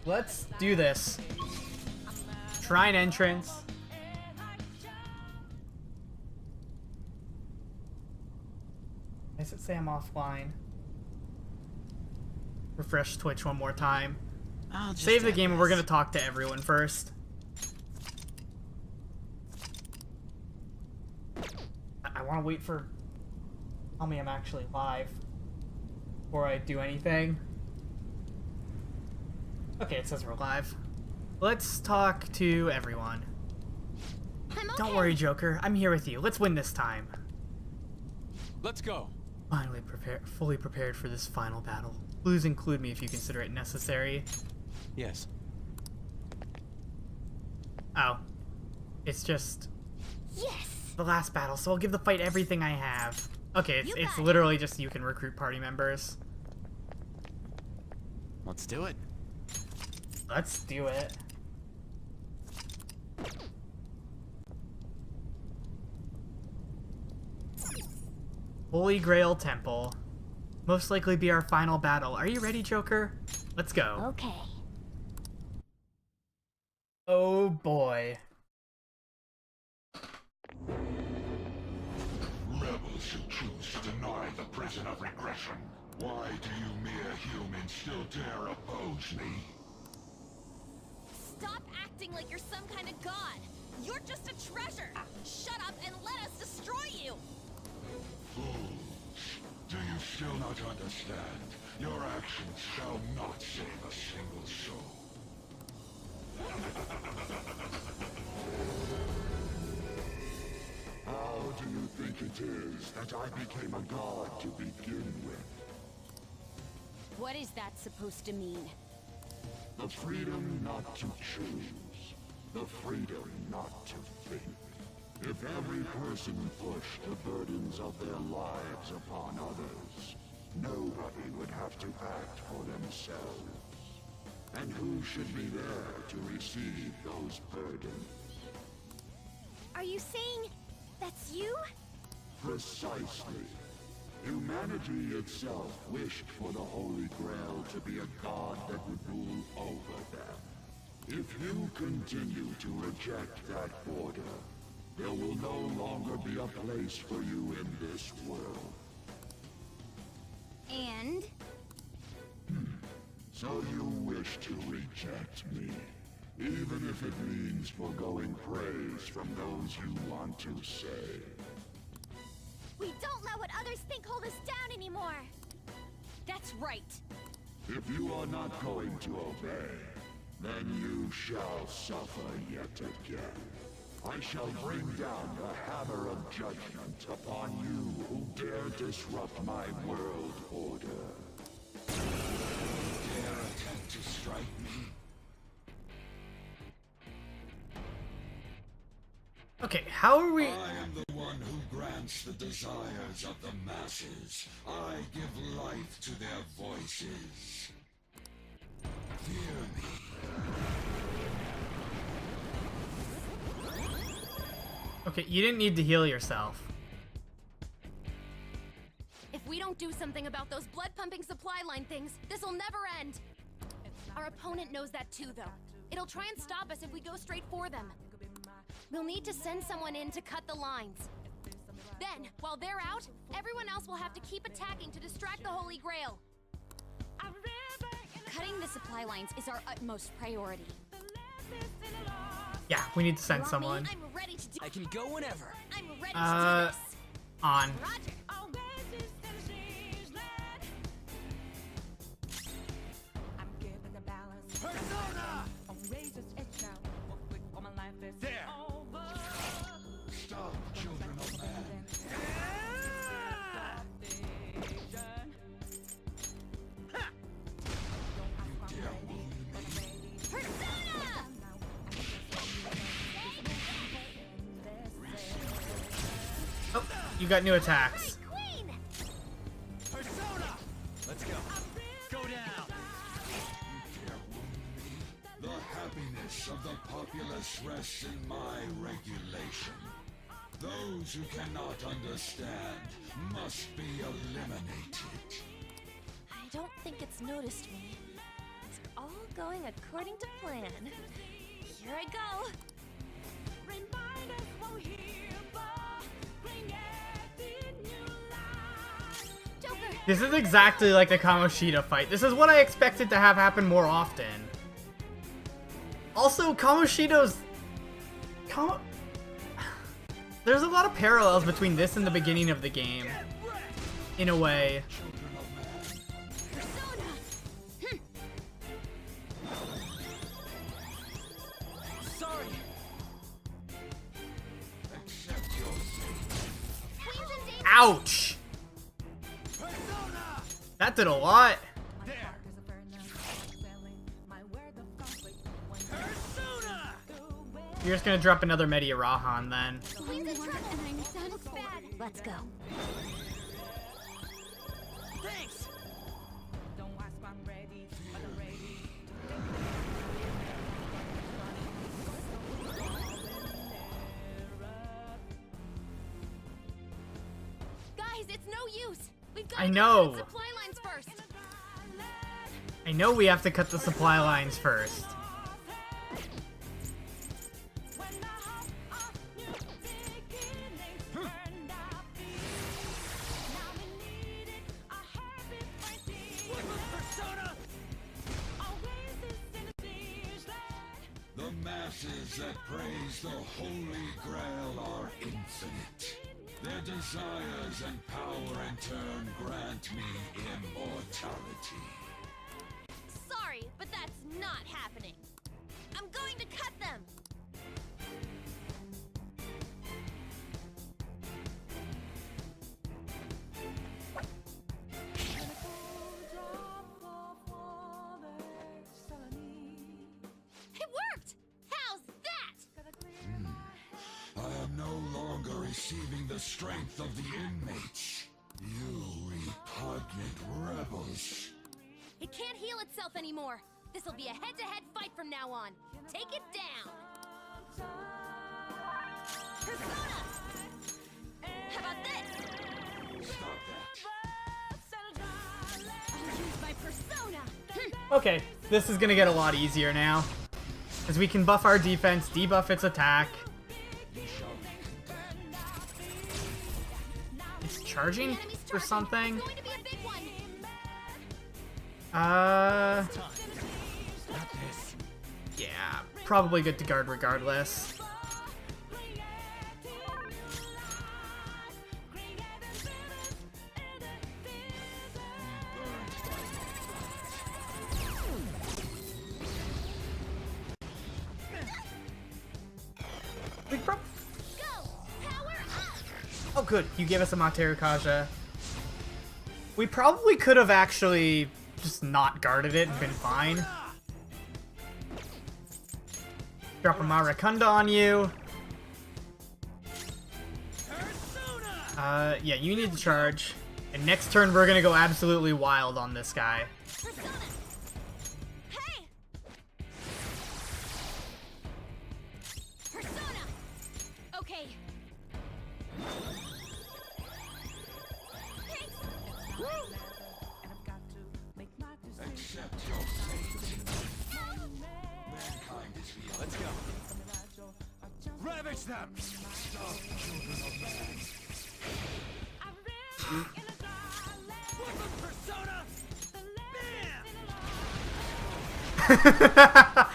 Let's do this. Shrine entrance. Why does it say I'm offline? Refresh Twitch one more time. Save the game and we're gonna talk to everyone first. I want to wait for... Tell me I'm actually live before I do anything. Okay, it says we're live. Let's talk to everyone. I'm okay. Don't worry, Joker. I'm here with you. Let's win this time. Let's go. Finally fully prepared for this final battle. Please include me if you consider it necessary. Yes. Oh. It's just Yes. the last battle, so I'll give the fight everything I have. Okay, it's literally just you can recruit party members. Let's do it. Let's do it. Holy Grail Temple. Most likely be our final battle. Are you ready, Joker? Let's go. Okay. Oh boy. Rebels who choose to deny the prison of regression. Why do you mere humans still dare oppose me? Stop acting like you're some kind of god. You're just a treasure. Shut up and let us destroy you. Fools, do you still not understand? Your actions shall not save a single soul. How do you think it is that I became a god to begin with? What is that supposed to mean? The freedom not to choose. The freedom not to think. If every person pushed the burdens of their lives upon others, nobody would have to act for themselves. And who should be there to receive those burdens? Are you saying that's you? Precisely. Humanity itself wished for the Holy Grail to be a god that would rule over them. If you continue to reject that order, there will no longer be a place for you in this world. And? So you wish to reject me, even if it means foregoing praise from those you want to save. We don't let what others think hold us down anymore. That's right. If you are not going to obey, then you shall suffer yet again. I shall bring down the hammer of judgment upon you who dare disrupt my world order. Dare attempt to strike me? Okay, how are we... I am the one who grants the desires of the masses. I give life to their voices. Fear me. Okay, you didn't need to heal yourself. If we don't do something about those blood-pumping supply line things, this'll never end. Our opponent knows that too, though. It'll try and stop us if we go straight for them. We'll need to send someone in to cut the lines. Then, while they're out, everyone else will have to keep attacking to distract the Holy Grail. Cutting the supply lines is our utmost priority. Yeah, we need to send Want someone. me? I'm ready to do. I can go whenever. I'm ready to do this. On. Roger. Persona! There! Stop, children of man. You dare wound me? Persona! Oh, you got new attacks. Queen! Persona! Let's go. Go down. The happiness of the populace rests in my regulation. Those who cannot understand must be eliminated. I don't think it's noticed me. It's all going according to plan. Here I go. This is exactly like the Kamoshida fight. This is what I expected to have happen more often. Also, Kamoshida's... There's a lot of parallels between this and the beginning of the game. In a way. Sorry. Ouch! That did a lot. There. Persona. You're just gonna drop another Media Rahan then. Queen's in trouble, and that looks bad. Let's go. Thanks. Guys, it's no use. We've got I to know. cut the supply lines first. I know we have to cut the supply lines first. Persona. The masses that praise the Holy Grail are infinite. Their desires and power in turn grant me immortality. Sorry, but that's not happening. I'm going to cut them. It worked! How's that? I am no longer receiving the strength of the inmates. You repugnant rebels. It can't heal itself anymore. This'll be a head-to-head fight from now on. Take it down. Persona! How about this? Stop that. I'll use my persona. Okay, this is gonna get a lot easier now. As we can buff our defense, debuff its attack. It's charging Enemy's or charging. something? It's going to be a big one. Not this. Yeah, probably good to guard regardless. We prob- Go! Power up! Oh good, you gave us a Materu Kaja. We probably could have actually just not guarded it and been fine. Drop a Marakunda on you. Persona. Yeah, you need to charge. And next turn, we're gonna go absolutely wild on this guy. Persona! Hey! Persona! Okay. Hey! Accept your fate. Mankind is beyond. Let's go. Ravage them. Stop, children of man. Persona. Bam.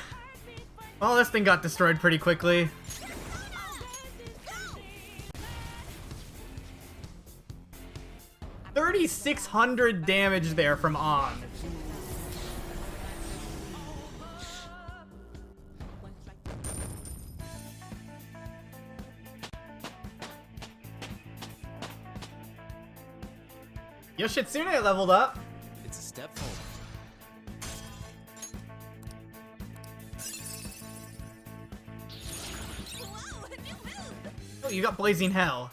Well, this thing got destroyed pretty quickly. 3,600 damage there from On. Yoshitsune leveled up. It's a step forward. Whoa, new move! Oh, you got Blazing Hell.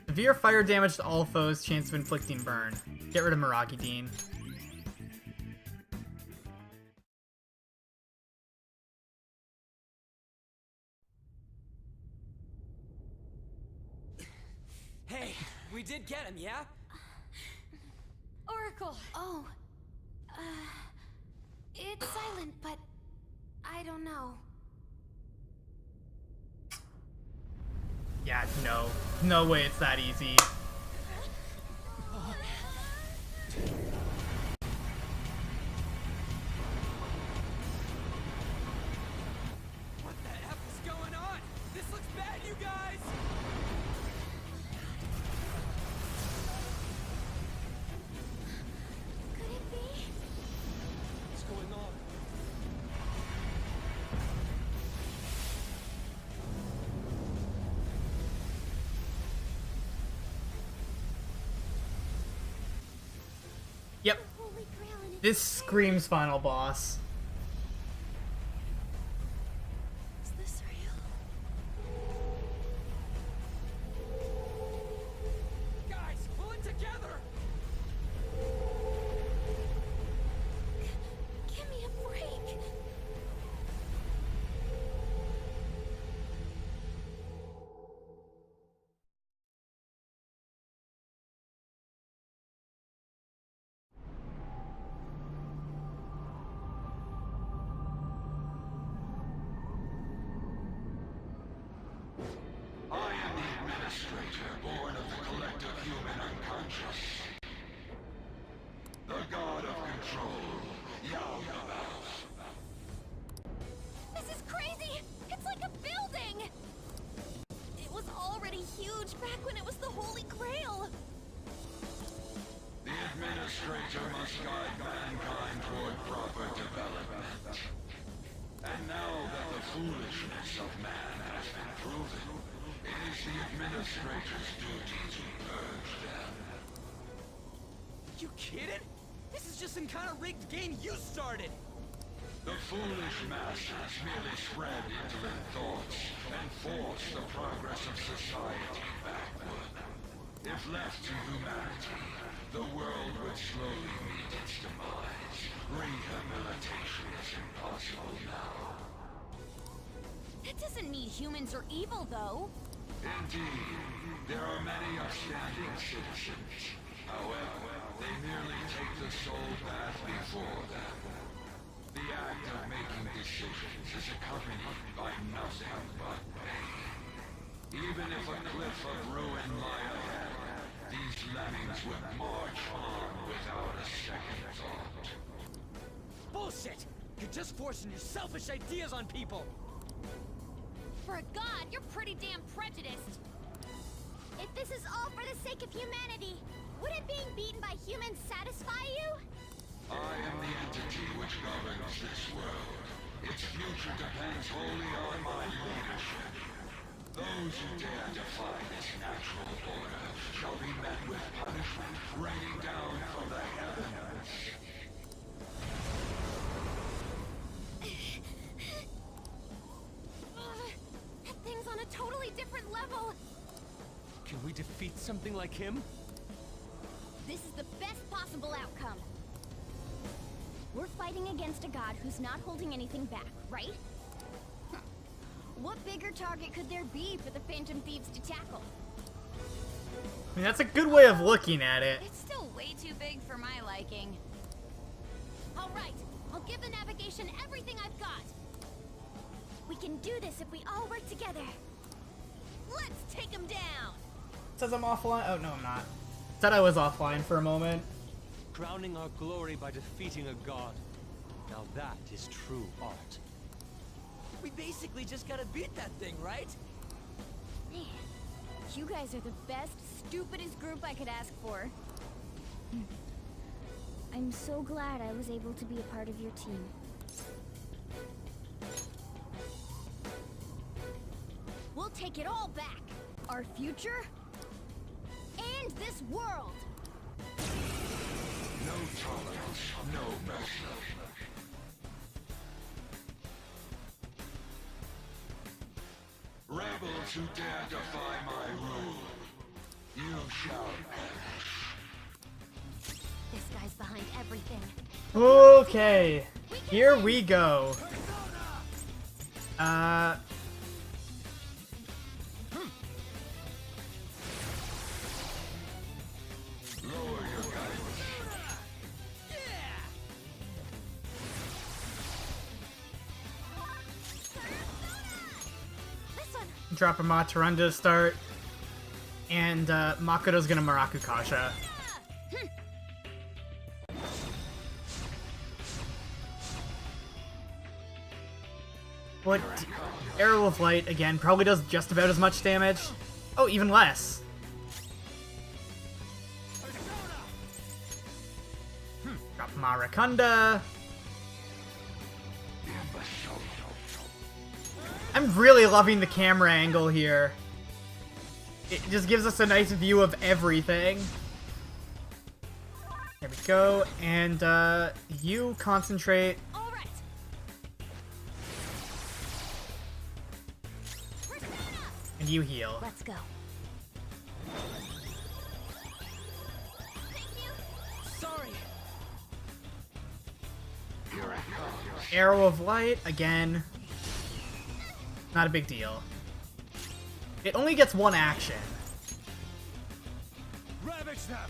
Severe fire damage to all foes, chance of inflicting burn. Get rid of Meraki Dean. Hey, we did get him, yeah? Oracle! Oh. It's silent, but I don't know. Yeah, no. No way it's that easy. What the F is going on? This looks bad, you guys! Could it be? What's going on? Yep. Holy Grail and it's This screams final boss. Is this real? Guys, pull it together! Give me a break. I am the administrator, born of the collective human unconscious. The god of control, Yaldabaoth. This is crazy! It's like a building! It was already huge back when it was the Holy Grail! The administrator must guide mankind toward proper development. And now that the foolishness of man has been proven, it is the administrator's duty to purge them. You kidding? This is just some kind of rigged game you started! The foolish masses merely spread indolent thoughts and force the progress of society backward. If left to humanity, the world would slowly meet its demise. Rehabilitation is impossible now. That doesn't mean humans are evil, though. Indeed, there are many upstanding citizens. However, they merely take the soul path before them. The act of making decisions is accompanied by nothing but pain. Even if a cliff of ruin lie ahead, these lemmings would march on without a second thought. Bullshit! You're just forcing your selfish ideas on people! For a god, you're pretty damn prejudiced. If this is all for the sake of humanity, wouldn't being beaten by humans satisfy you? I am the entity which governs this world. Its future depends wholly on my leadership. Those who dare defy this natural order shall be met with punishment raining down from the heavens. That thing's on a totally different level. Can we defeat something like him? This is the best possible outcome. We're fighting against a god who's not holding anything back, right? Huh. What bigger target could there be for the Phantom Thieves to tackle? I mean, that's a good way of looking at it. It's still way too big for my liking. All right, I'll give the navigation everything I've got. We can do this if we all work together. Let's take him down! Says I'm offline. Oh, no, I'm not. Said I was offline for a moment. Crowning our glory by defeating a god. Now that is true art. We basically just gotta beat that thing, right? Man, you guys are the best, stupidest group I could ask for. I'm so glad I was able to be a part of your team. We'll take it all back. Our future and this world. No tolerance, no mercy. Rebels who dare defy my rule, you shall perish. This guy's behind everything. Okay, here we go. Lower your guns. drop a Matarunda to start. And Makoto's gonna Maraku Kasha. What? Arrow of Light, again, probably does just about as much damage. Oh, even less. Drop Marakunda. I'm really loving the camera angle here. It just gives us a nice view of everything. There we go, and you concentrate. All right. And you heal. Let's go. Sorry. Arrow of Light, again. Not a big deal. It only gets one action. Ravage them.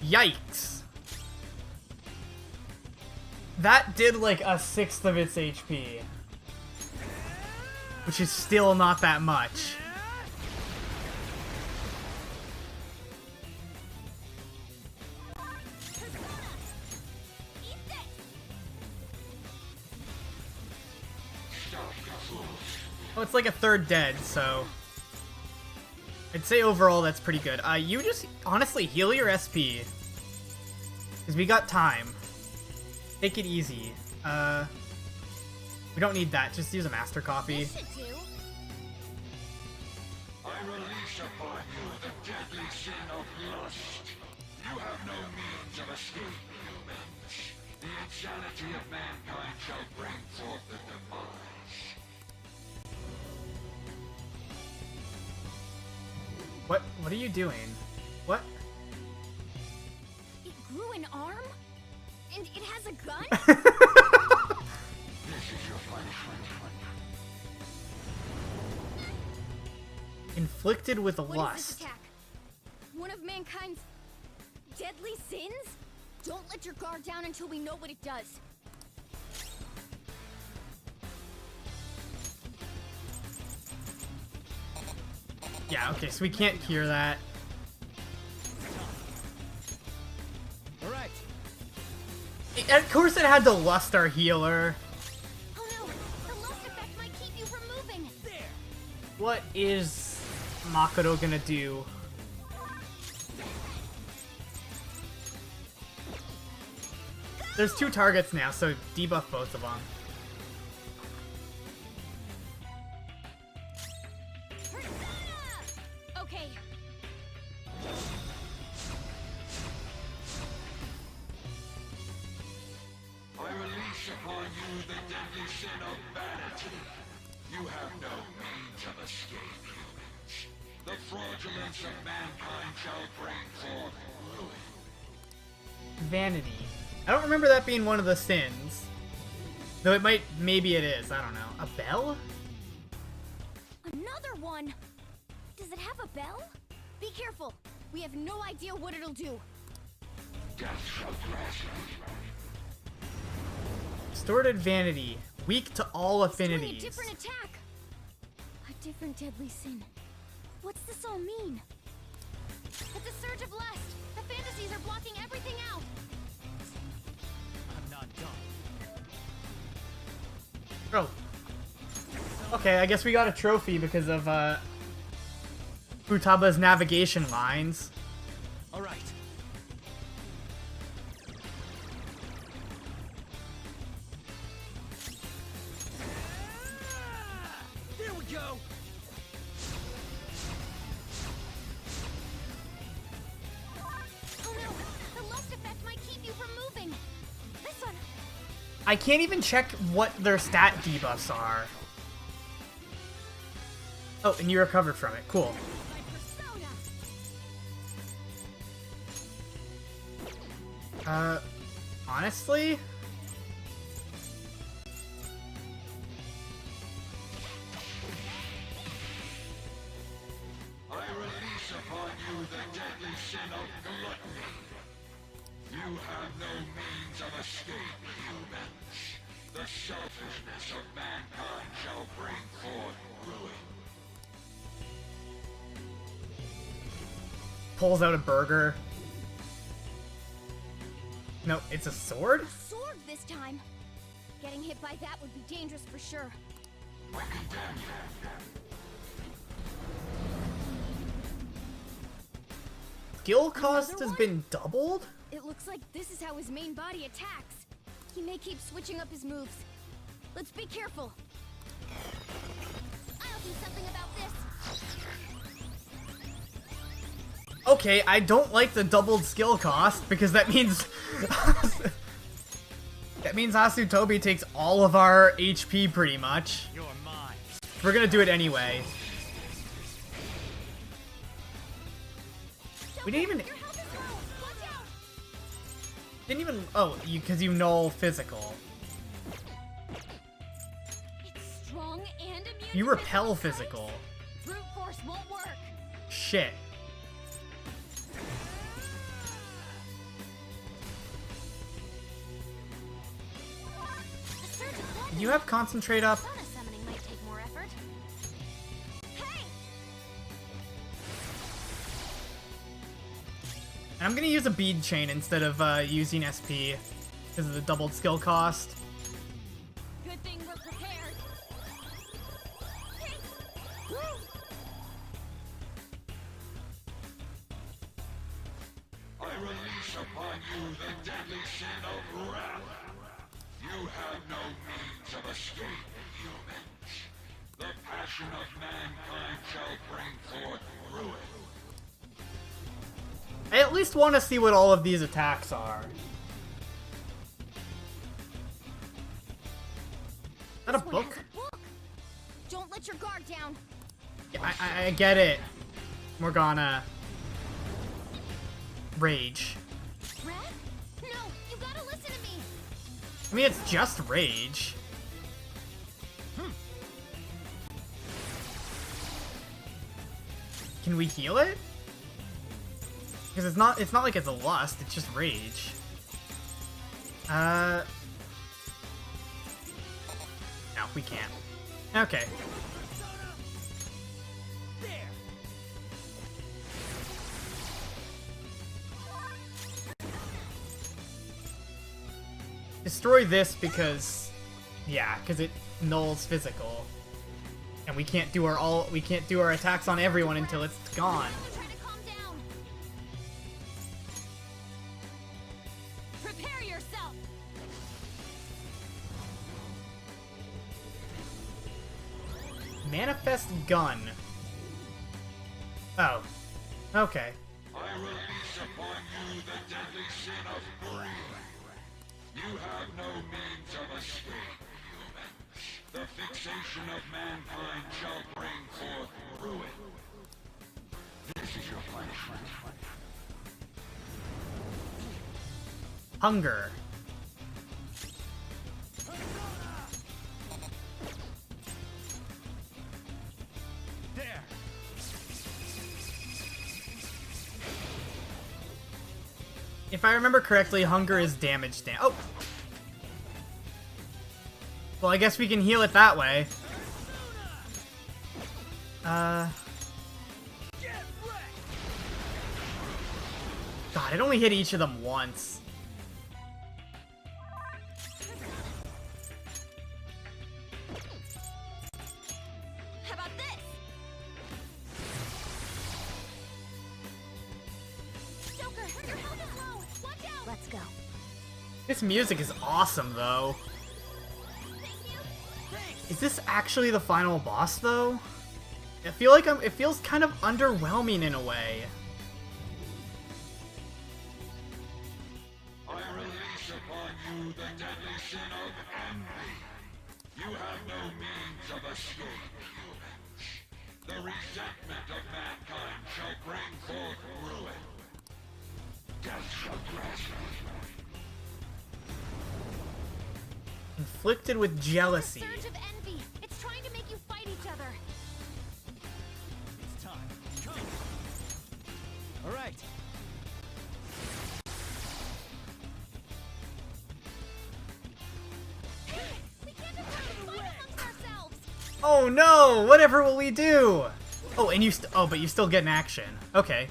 Yikes. That did like a sixth of its HP. Which is still not that much. Oh, it's like a third dead, so... I'd say overall that's pretty good. You just, honestly, heal your SP. Because we got time. Take it easy. We don't need that, just use a master copy. This should do. I release upon you the deadly sin of lust. You have no means of escape, humans. The insanity of mankind shall bring forth the demise. What are you doing? What? It grew an arm? And it has a gun? This is your punishment. Inflicted with What is this lust. attack? One of mankind's deadly sins? Don't let your guard down until we know what it does. Yeah, okay, so we can't hear that. All right. Of course it had to lust our healer. Oh no! The lust effect might keep you from moving! There. What is Makoto gonna do? There's two targets now, so debuff both of them. Okay. I release upon you the deadly sin of vanity. You have no means of escape, humans. The fraudulence of mankind shall bring forth ruin. Vanity. I don't remember that being one of the sins. Though it might, maybe it is, I don't know. A bell? Another one! Does it have a bell? Be careful! We have no idea what it'll do. Death shall grasp you. Distorted Vanity. Weak to all It's doing affinities. a different attack! A different deadly sin. What's this all mean? It's a surge of lust! The fantasies are blocking everything out! I'm not done. Oh. Okay, I guess we got a trophy because of, Futaba's navigation lines. All right. There we go. Oh no! The lust effect might keep you from moving! This one! I can't even check what their stat debuffs are. Oh, and you recovered from it. Cool. My persona! Honestly? I release upon you the deadly sin of gluttony. You have no means of escape, humans. The selfishness of mankind pulls out a burger. No, it's a sword? Sword this time. Getting hit by that would be dangerous for sure. Skill cost has one? been doubled? It looks like this is how his main body attacks. He may keep switching up his moves. Let's be careful. I'll do something about this. Okay, I don't like the doubled skill cost because that means that means Asutobi takes all of our HP pretty much. You're mine. We're gonna do it anyway. We didn't even Your health is low. Watch out. because you null physical. It's strong and immune. You to repel physical, physical. right? Brute force won't work. Shit. A surge of blood You have concentrate up. Persona summoning might take more effort. Hey! And I'm gonna use a bead chain instead of using SP because of the doubled skill cost. Good thing we're prepared. Hey! I release upon you the deadly sin of wrath. You have no means of escape, humans. The passion of mankind shall bring forth ruin. I at least want to see what all of these attacks are. Is that a This one has book? a book. Don't let your guard down. Yeah, I get it. Morgana. Rage. Wrath? No, you gotta listen to me. I mean, it's just rage. Can we heal it? Because it's not like it's a lust, it's just rage. No, we can't. Okay. There. Destroy this because, yeah, because it nulls physical, and we can't do our attacks on everyone until it's gone. Try to calm down. Prepare yourself. Manifest gun. Oh, okay. I release upon you the deadly sin of greed. You have no means of escape, humans. The fixation of mankind shall bring forth ruin. This is your punishment. Hunger. There. If I remember correctly, hunger is damage Oh! Well, I guess we can heal it that way. God, it only hit each of them once. How about this? Joker, your health is low. Watch out. Let's go. This music is awesome, though. Thank you. Is this actually the final boss, though? I feel like it feels kind of underwhelming in a way. I release upon you the deadly sin of envy. You have no means of escape, humans. The resentment of mankind shall bring forth ruin. Death shall grasp you. Inflicted with jealousy. Surge of envy. It's trying to make you fight each other. It's time. Come. All right. We can't just fight amongst ourselves. Oh no! Whatever will we do? Oh, and but you still get an action. Okay.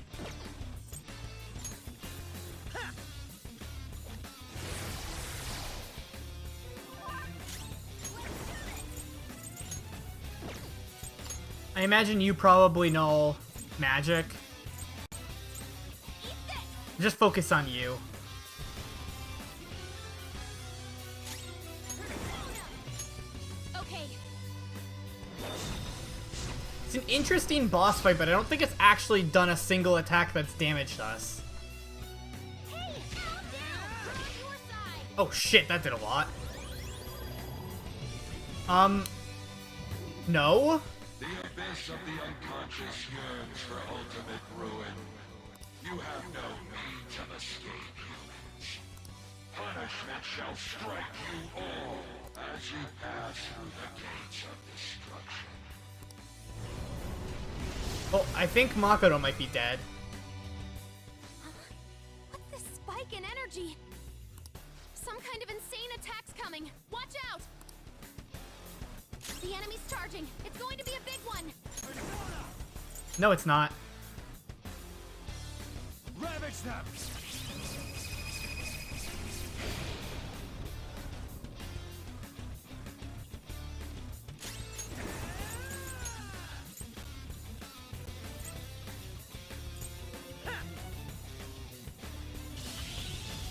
I imagine you probably know magic. Just focus on you. Okay. It's an interesting boss fight, but I don't think it's actually done a single attack that's damaged us. Hey, calm down. It's your side. Oh shit, that did a lot. No? The abyss of the unconscious yearns for ultimate ruin. You have no means of escape, humans. Punishment shall strike you all as you pass through the gates of destruction. Oh, I think Makoto might be dead. What's this spike in energy? Some kind of insane attack's coming. Watch out! The enemy's charging. It's going to be a big one. No, it's not. Ravage them!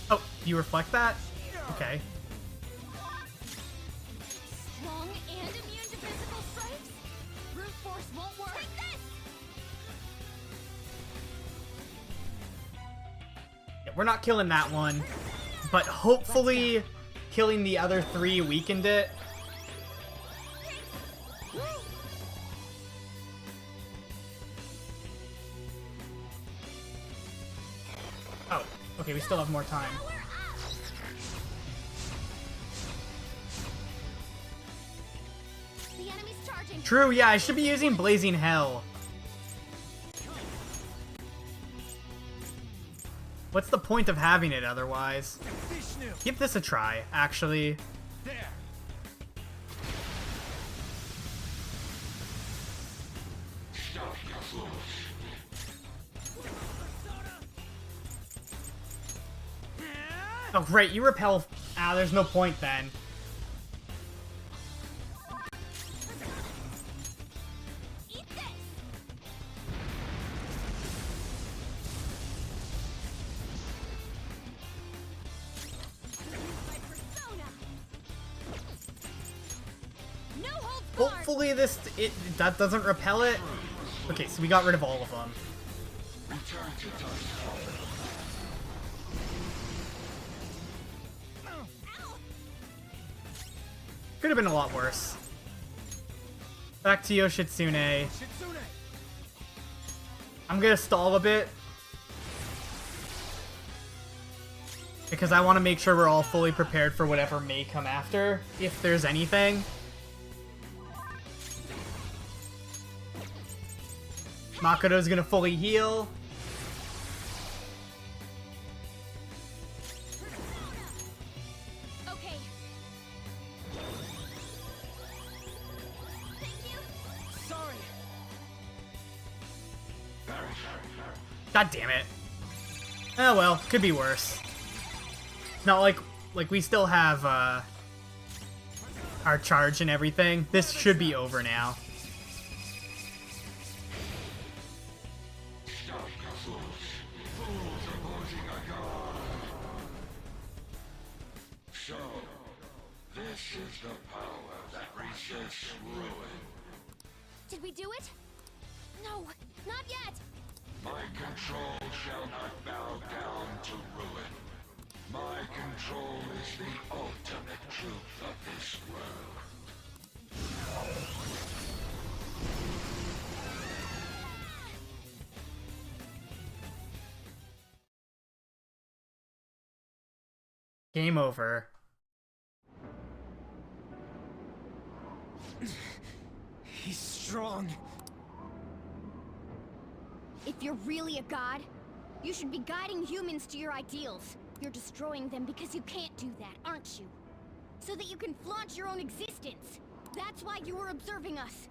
Oh, you reflect that? Okay. Strong and immune to physical strikes? Brute force won't work. Take this! Yeah, we're not killing that one, but hopefully killing the other three weakened it. Oh, okay, we still have more time. Power up! The enemy's charging. True, yeah, I should be using Blazing Hell. What's the point of having it otherwise? Vishnu! Give this a try, actually. There! Stop your fools. Oh, great, you repel. Ah, there's no point then. Eat this! My persona! No holds barred! Hopefully that doesn't repel it. Okay, so we got rid of all of them. Return to dust. Ow! Could have been a lot worse. Back to Yoshitsune. Shitsune! I'm gonna stall a bit. Because I want to make sure we're all fully prepared for whatever may come after, if there's anything. Makoto's gonna fully heal. Okay. Thank you. Sorry! God damn it. Oh well, could be worse. Not like we still have our charge and everything. This should be over now. Stop your fools. Fools opposing a god. So, this is the power that resists ruin. Did we do it? No, not yet. My control shall not bow down to ruin. My control is the ultimate truth of this world. Game over. He's strong. If you're really a god, you should be guiding humans to your ideals. You're destroying them because you can't do that, aren't you? So that you can flaunt your own existence. That's why you were observing us.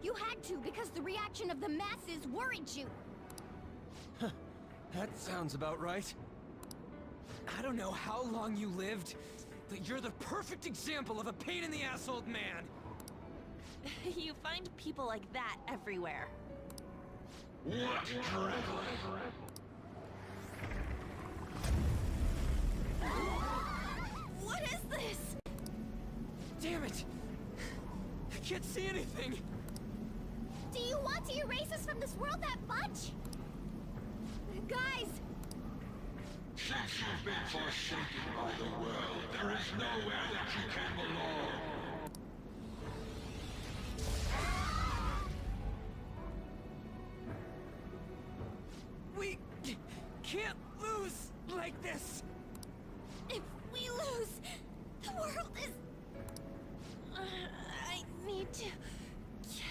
You had to because the reaction of the masses worried you. That sounds about right. I don't know how long you lived, but you're the perfect example of a pain-in-the-ass old man. You find people like that everywhere. What drivel? What is this? Damn it! I can't see anything! Do you want to erase us from this world that much? Guys! Since you've been forsaken by the world, there is nowhere that you can belong. We can't lose like this! If we lose, the world is... I need to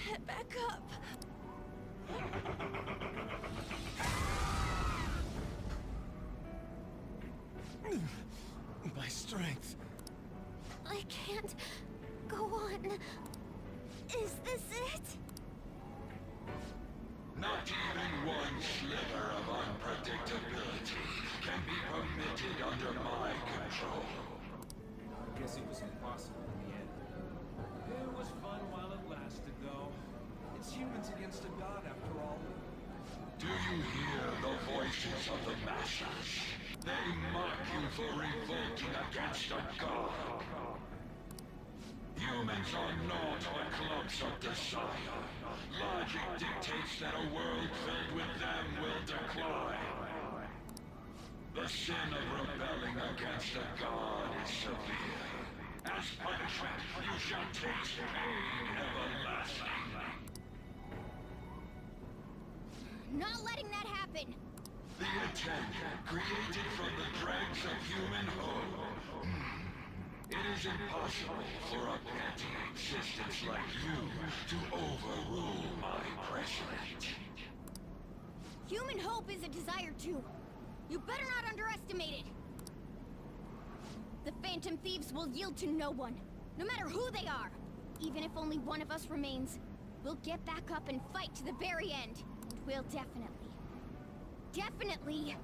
get back up. My strength. I can't go on. Is this it? Not even one sliver of unpredictability can be permitted under my control. Guess it was impossible in the end. It was fun while it lasted, though. It's humans against a god, after all. Do you hear the voices of the masses? They mock you for revolting against a god. Humans are not but clumps of desire. Logic dictates that a world filled with them will decline. The sin of rebelling against a god is severe. As punishment, you shall taste pain everlasting. Not letting that happen. The intent, created from the dregs of human hope. It is impossible for a petty existence like you to overrule my precedent. Human hope is a desire too. You better not underestimate it. The Phantom Thieves will yield to no one, no matter who they are. Even if only one of us remains, we'll get back up and fight to the very end. And we'll definitely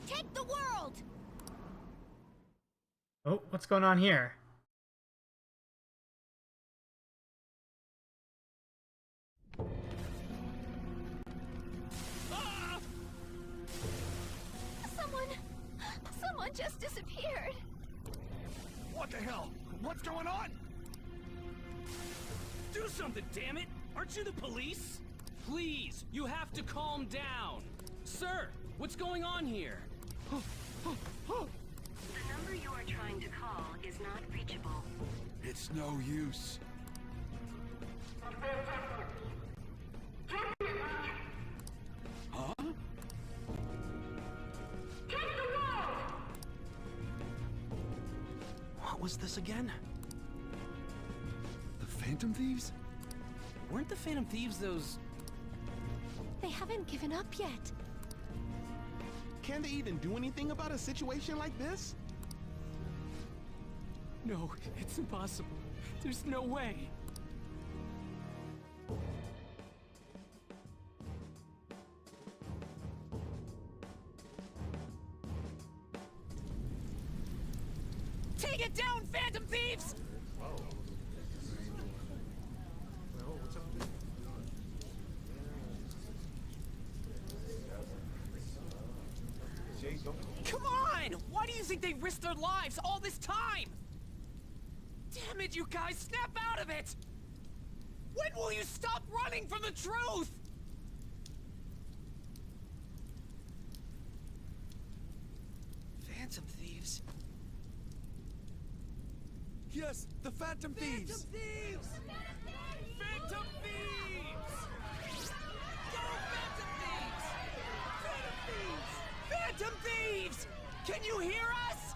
take the world! Oh, what's going on here? Someone just disappeared. What the hell? What's going on? Do something, damn it! Aren't you the police? Please, you have to calm down. Sir, what's going on here? The number you are trying to call is not reachable. It's no use. Huh? What was this again? The Phantom Thieves? Weren't the Phantom Thieves those... They haven't given up yet. Can they even do anything about a situation like this? No, it's impossible. There's no way. Take it down, Phantom Thieves! Come on! Why do you think they risked their lives all this time? Damn it, you guys! Snap out of it! When will you stop running from the truth? Phantom Thieves? Yes, the Phantom Thieves! Phantom Thieves! Phantom Thieves! Go Phantom Thieves! Phantom Thieves! Phantom Thieves! Can you hear us?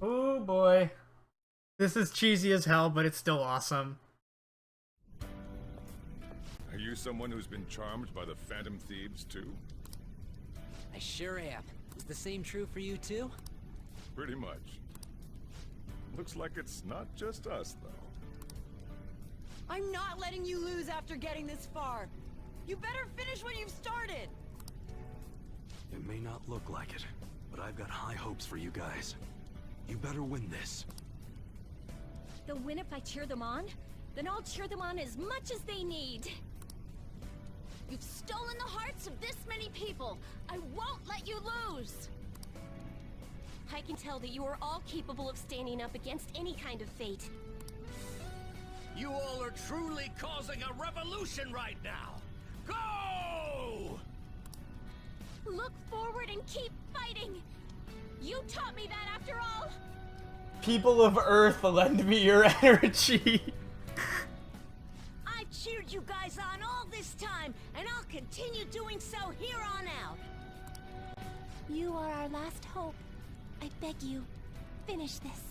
Oh boy. This is cheesy as hell, but it's still awesome. Are you someone who's been charmed by the Phantom Thieves, too? I sure am. Is the same true for you, too? Pretty much. Looks like it's not just us, though. I'm not letting you lose after getting this far. You better finish what you've started. It may not look like it, but I've got high hopes for you guys. You better win this. They'll win if I cheer them on? Then I'll cheer them on as much as they need. You've stolen the hearts of this many people. I won't let you lose. I can tell that you are all capable of standing up against any kind of fate. You all are truly causing a revolution right now. Go! Look forward and keep fighting! You taught me that after all! People of Earth, lend me your energy. I've cheered you guys on all this time, and I'll continue doing so here on out. You are our last hope. I beg you, finish this.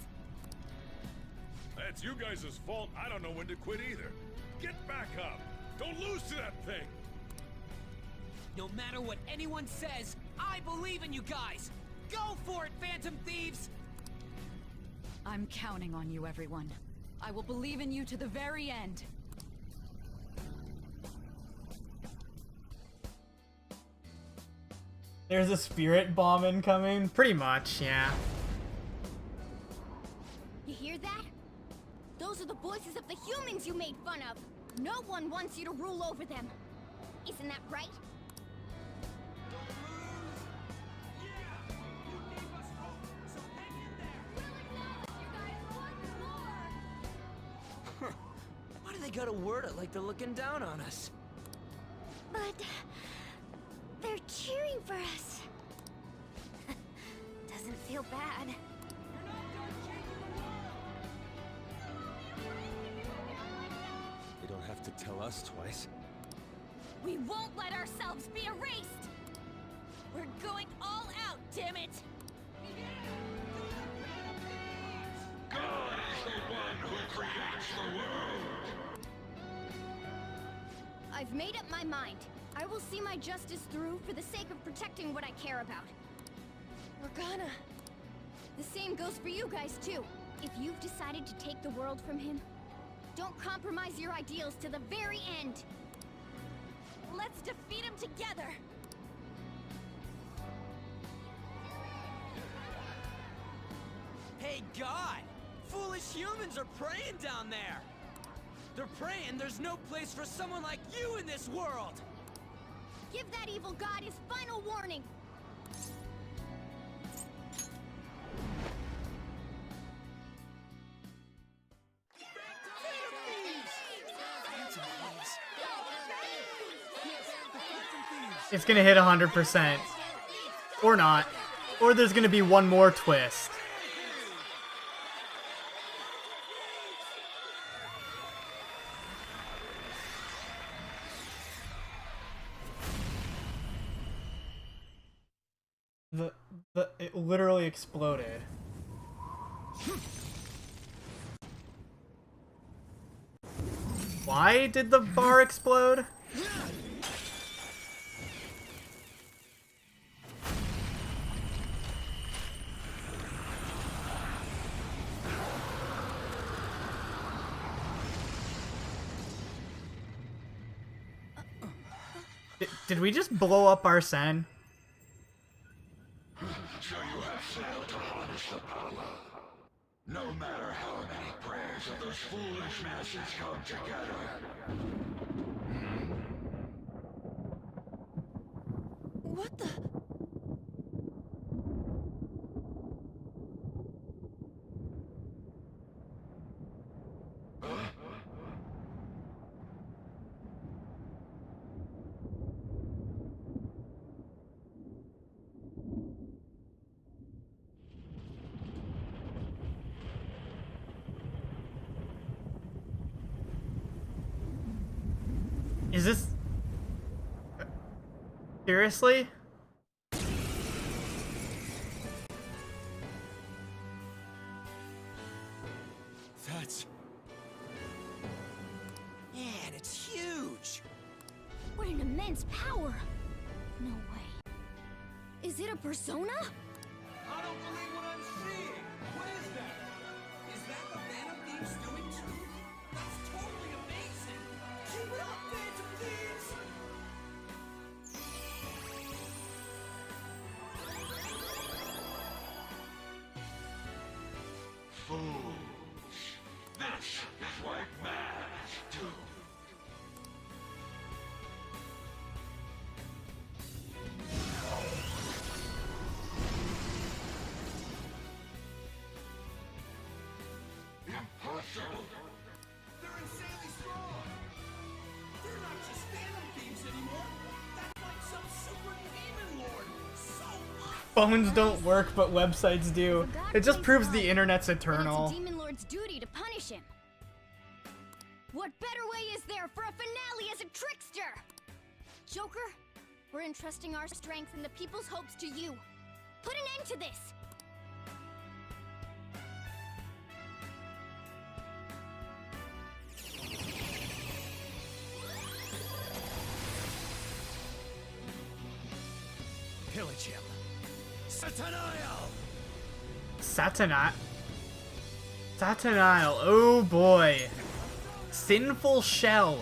That's you guys' fault. I don't know when to quit either. Get back up. Don't lose to that thing. No matter what anyone says, I believe in you guys. Go for it, Phantom Thieves! I'm counting on you, everyone. I will believe in you to the very end. There's a spirit bomb incoming? Pretty much, yeah. You hear that? Those are the voices of the humans you made fun of. No one wants you to rule over them. Isn't that right? Why do they gotta word it like they're looking down on us? But they're cheering for us. Doesn't feel bad. They don't have to tell us twice. We won't let ourselves be erased! We're going all out, damn it! God is the one who creates the world. I've made up my mind. I will see my justice through for the sake of protecting what I care about. Morgana. The same goes for you guys, too. If you've decided to take the world from him, don't compromise your ideals to the very end. Let's defeat him together! Hey, God! Foolish humans are praying down there! They're praying there's no place for someone like you in this world! Give that evil god his final warning! It's gonna hit 100%. Or not. Or there's gonna be one more twist. It literally exploded. Why did the bar explode? Did we just blow up Arsene? So you have failed to harness the power. No matter how many prayers of those foolish masses come together. What the? Is this... Seriously? That's... Man, it's huge! What an immense power! No way. Is it a persona? I don't believe what I'm seeing! What is that? Is that the Phantom Thieves doing too? That's totally amazing! Keep it up, Phantom Thieves! fools. This is what matters too. Impossible. They're insanely strong. They're not just phantom thieves anymore. That's like some super demon lord. So Phones don't work, but websites do. It just proves the internet's Then it's eternal. a demon lord's duty to punish him. What better way is there for a finale as a trickster? Joker, we're entrusting our strength and the people's hopes to you. Put an end to this. Pillage him. Sataniel! Sataniel, oh boy. Sinful Shell.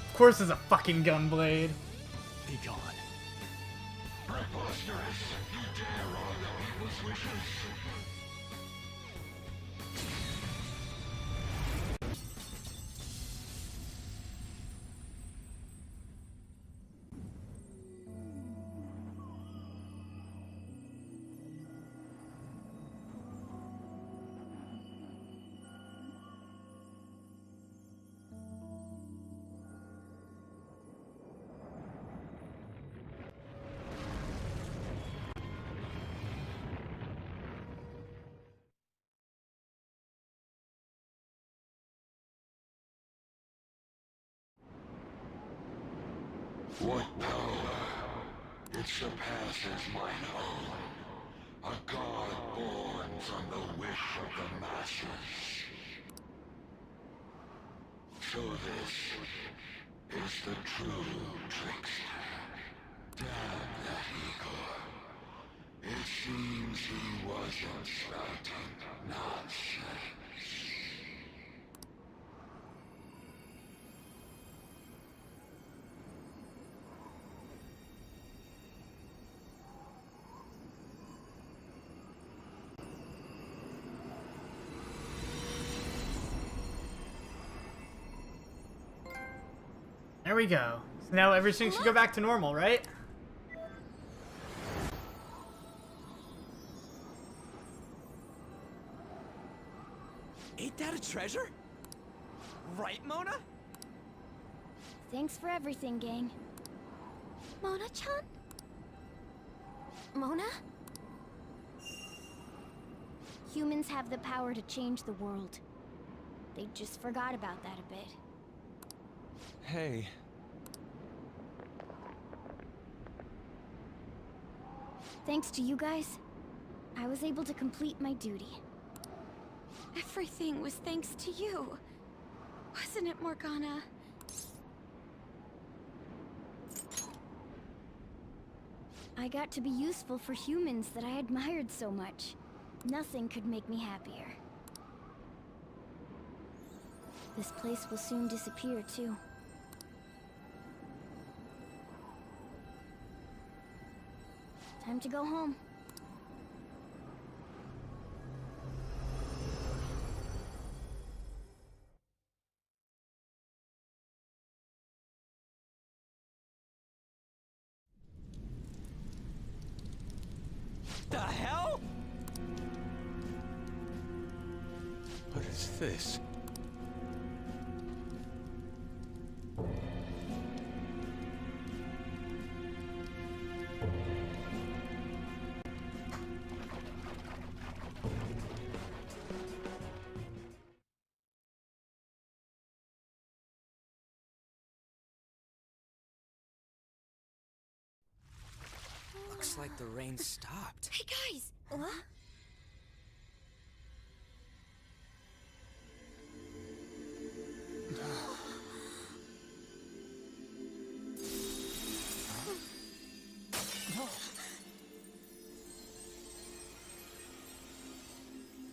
Of course it's a fucking gunblade. Be gone. Preposterous! You dare on the people's wishes? What power? It surpasses my own. A god born from the wish of the masses. So this is the true trickster. Damn that Igor. It seems he wasn't spouting nonsense. There we go. So now everything should go back to normal, right? Ain't that a treasure? Right, Mona? Thanks for everything, gang. Mona-chan? Mona? Humans have the power to change the world. They just forgot about that a bit. Hey. Thanks to you guys, I was able to complete my duty. Everything was thanks to you. Wasn't it, Morgana? I got to be useful for humans that I admired so much. Nothing could make me happier. This place will soon disappear, too. Time to go home. The hell? What is this? Looks like the rain stopped. Hey guys! What?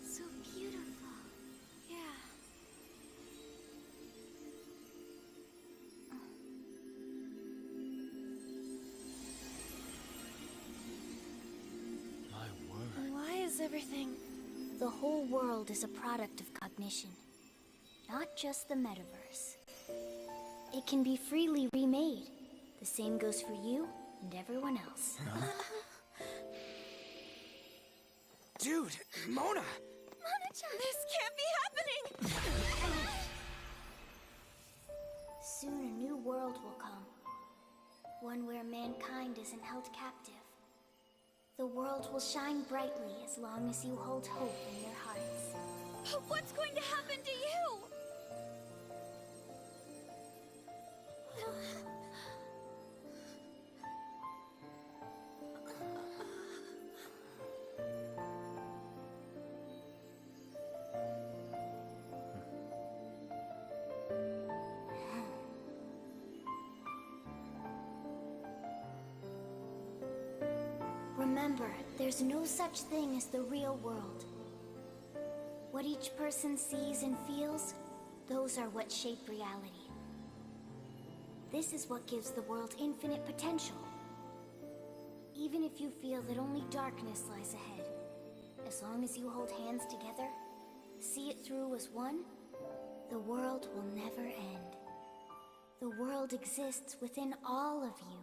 So beautiful. Yeah. How's everything? The whole world is a product of cognition, not just the metaverse. It can be freely remade. The same goes for you and everyone else. Dude, Mona! Mona-chan! This can't be happening! Soon a new world will come. One where mankind isn't held captive. The world will shine brightly as long as you hold hope in your hearts. What's going to happen to you? Remember, there's no such thing as the real world. What each person sees and feels, those are what shape reality. This is what gives the world infinite potential. Even if you feel that only darkness lies ahead, as long as you hold hands together, see it through as one, the world will never end. The world exists within all of you.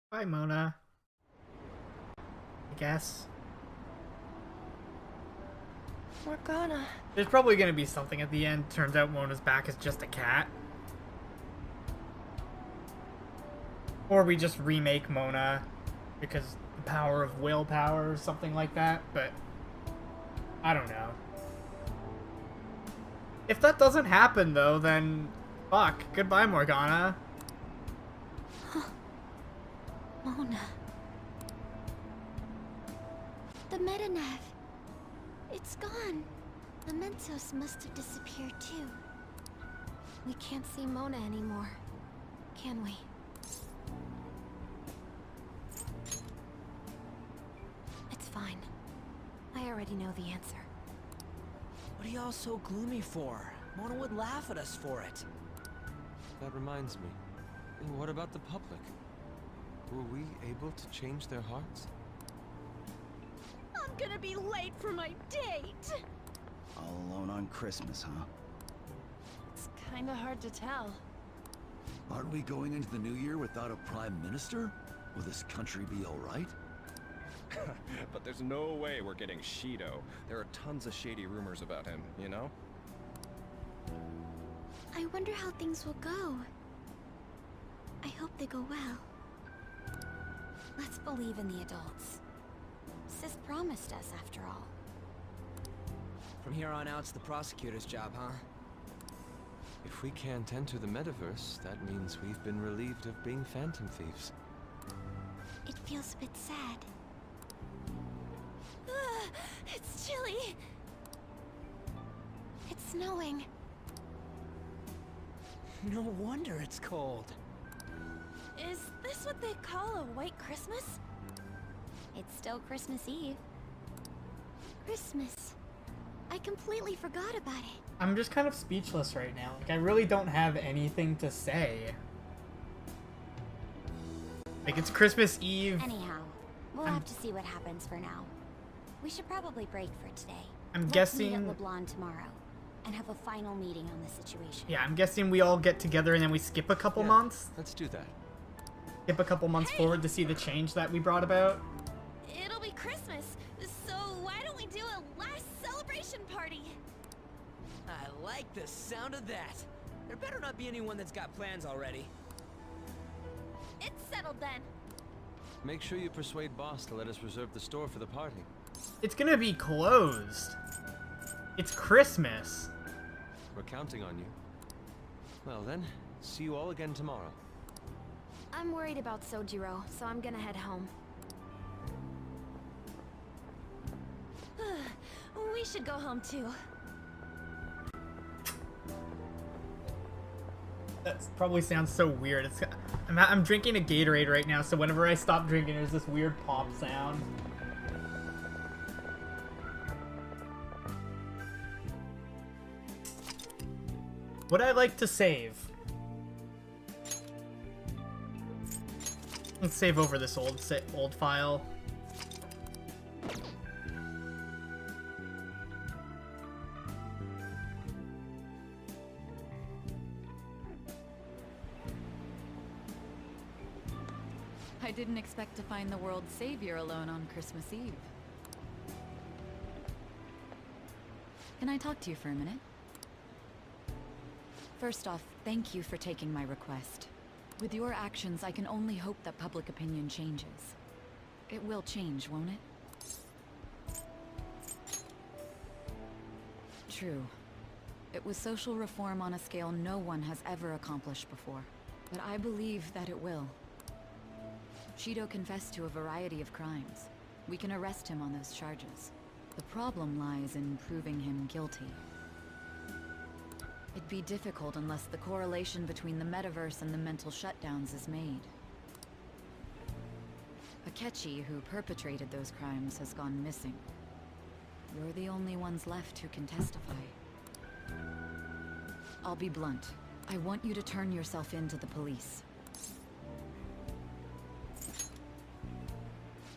Bye, Mona. I guess. Morgana. There's probably gonna be something at the end. Turns out Mona's back is just a cat. Or we just remake Mona because the power of willpower or something like that, but I don't know. If that doesn't happen though, then fuck. Goodbye, Morgana. Mona. The Metanav. It's gone. Mementos must have disappeared too. We can't see Mona anymore, can we? It's fine. I already know the answer. What are y'all so gloomy for? Mona would laugh at us for it. That reminds me. What about the public? Were we able to change their hearts? I'm gonna be late for my date! All alone on Christmas, huh? It's kinda hard to tell. Aren't we going into the new year without a prime minister? Will this country be alright? But there's no way we're getting Shido. There are tons of shady rumors about him, you know? I wonder how things will go. I hope they go well. Let's believe in the adults. Sis promised us, after all. From here on out, it's the prosecutor's job, huh? If we can't enter the metaverse, that means we've been relieved of being phantom thieves. It feels a bit sad. It's chilly. It's snowing. No wonder it's cold. Is this what they call a white Christmas? It's still Christmas Eve. Christmas. I completely forgot about it. I'm just kind of speechless right now. Like, I really don't have anything to say. Like, it's Christmas Eve. Anyhow, we'll have to see what happens for now. We should probably break for today. I'm Let's guessing... meet at LeBlanc tomorrow and have a final meeting on the situation. Yeah, I'm guessing we all get together and then we skip a couple months. Let's do that. Skip a couple months forward to see the change that we brought about. It'll be Christmas, so why don't we do a last celebration party? I like the sound of that. There better not be anyone that's got plans already. It's settled then. Make sure you persuade Boss to let us reserve the store for the party. It's gonna be closed. It's Christmas. We're counting on you. Well then, see you all again tomorrow. I'm worried about Sojiro, so I'm gonna head home. We should go home too. That probably sounds so weird. I'm drinking a Gatorade right now, so whenever I stop drinking, there's this weird pop sound. Would I like to save? Let's save over this old file. I didn't expect to find the world's savior alone on Christmas Eve. Can I talk to you for a minute? First off, thank you for taking my request. With your actions, I can only hope that public opinion changes. It will change, won't it? True. It was social reform on a scale no one has ever accomplished before. But I believe that it will. Shido confessed to a variety of crimes. We can arrest him on those charges. The problem lies in proving him guilty. It'd be difficult unless the correlation between the metaverse and the mental shutdowns is made. Akechi, who perpetrated those crimes, has gone missing. You're the only ones left who can testify. I'll be blunt. I want you to turn yourself in to the police.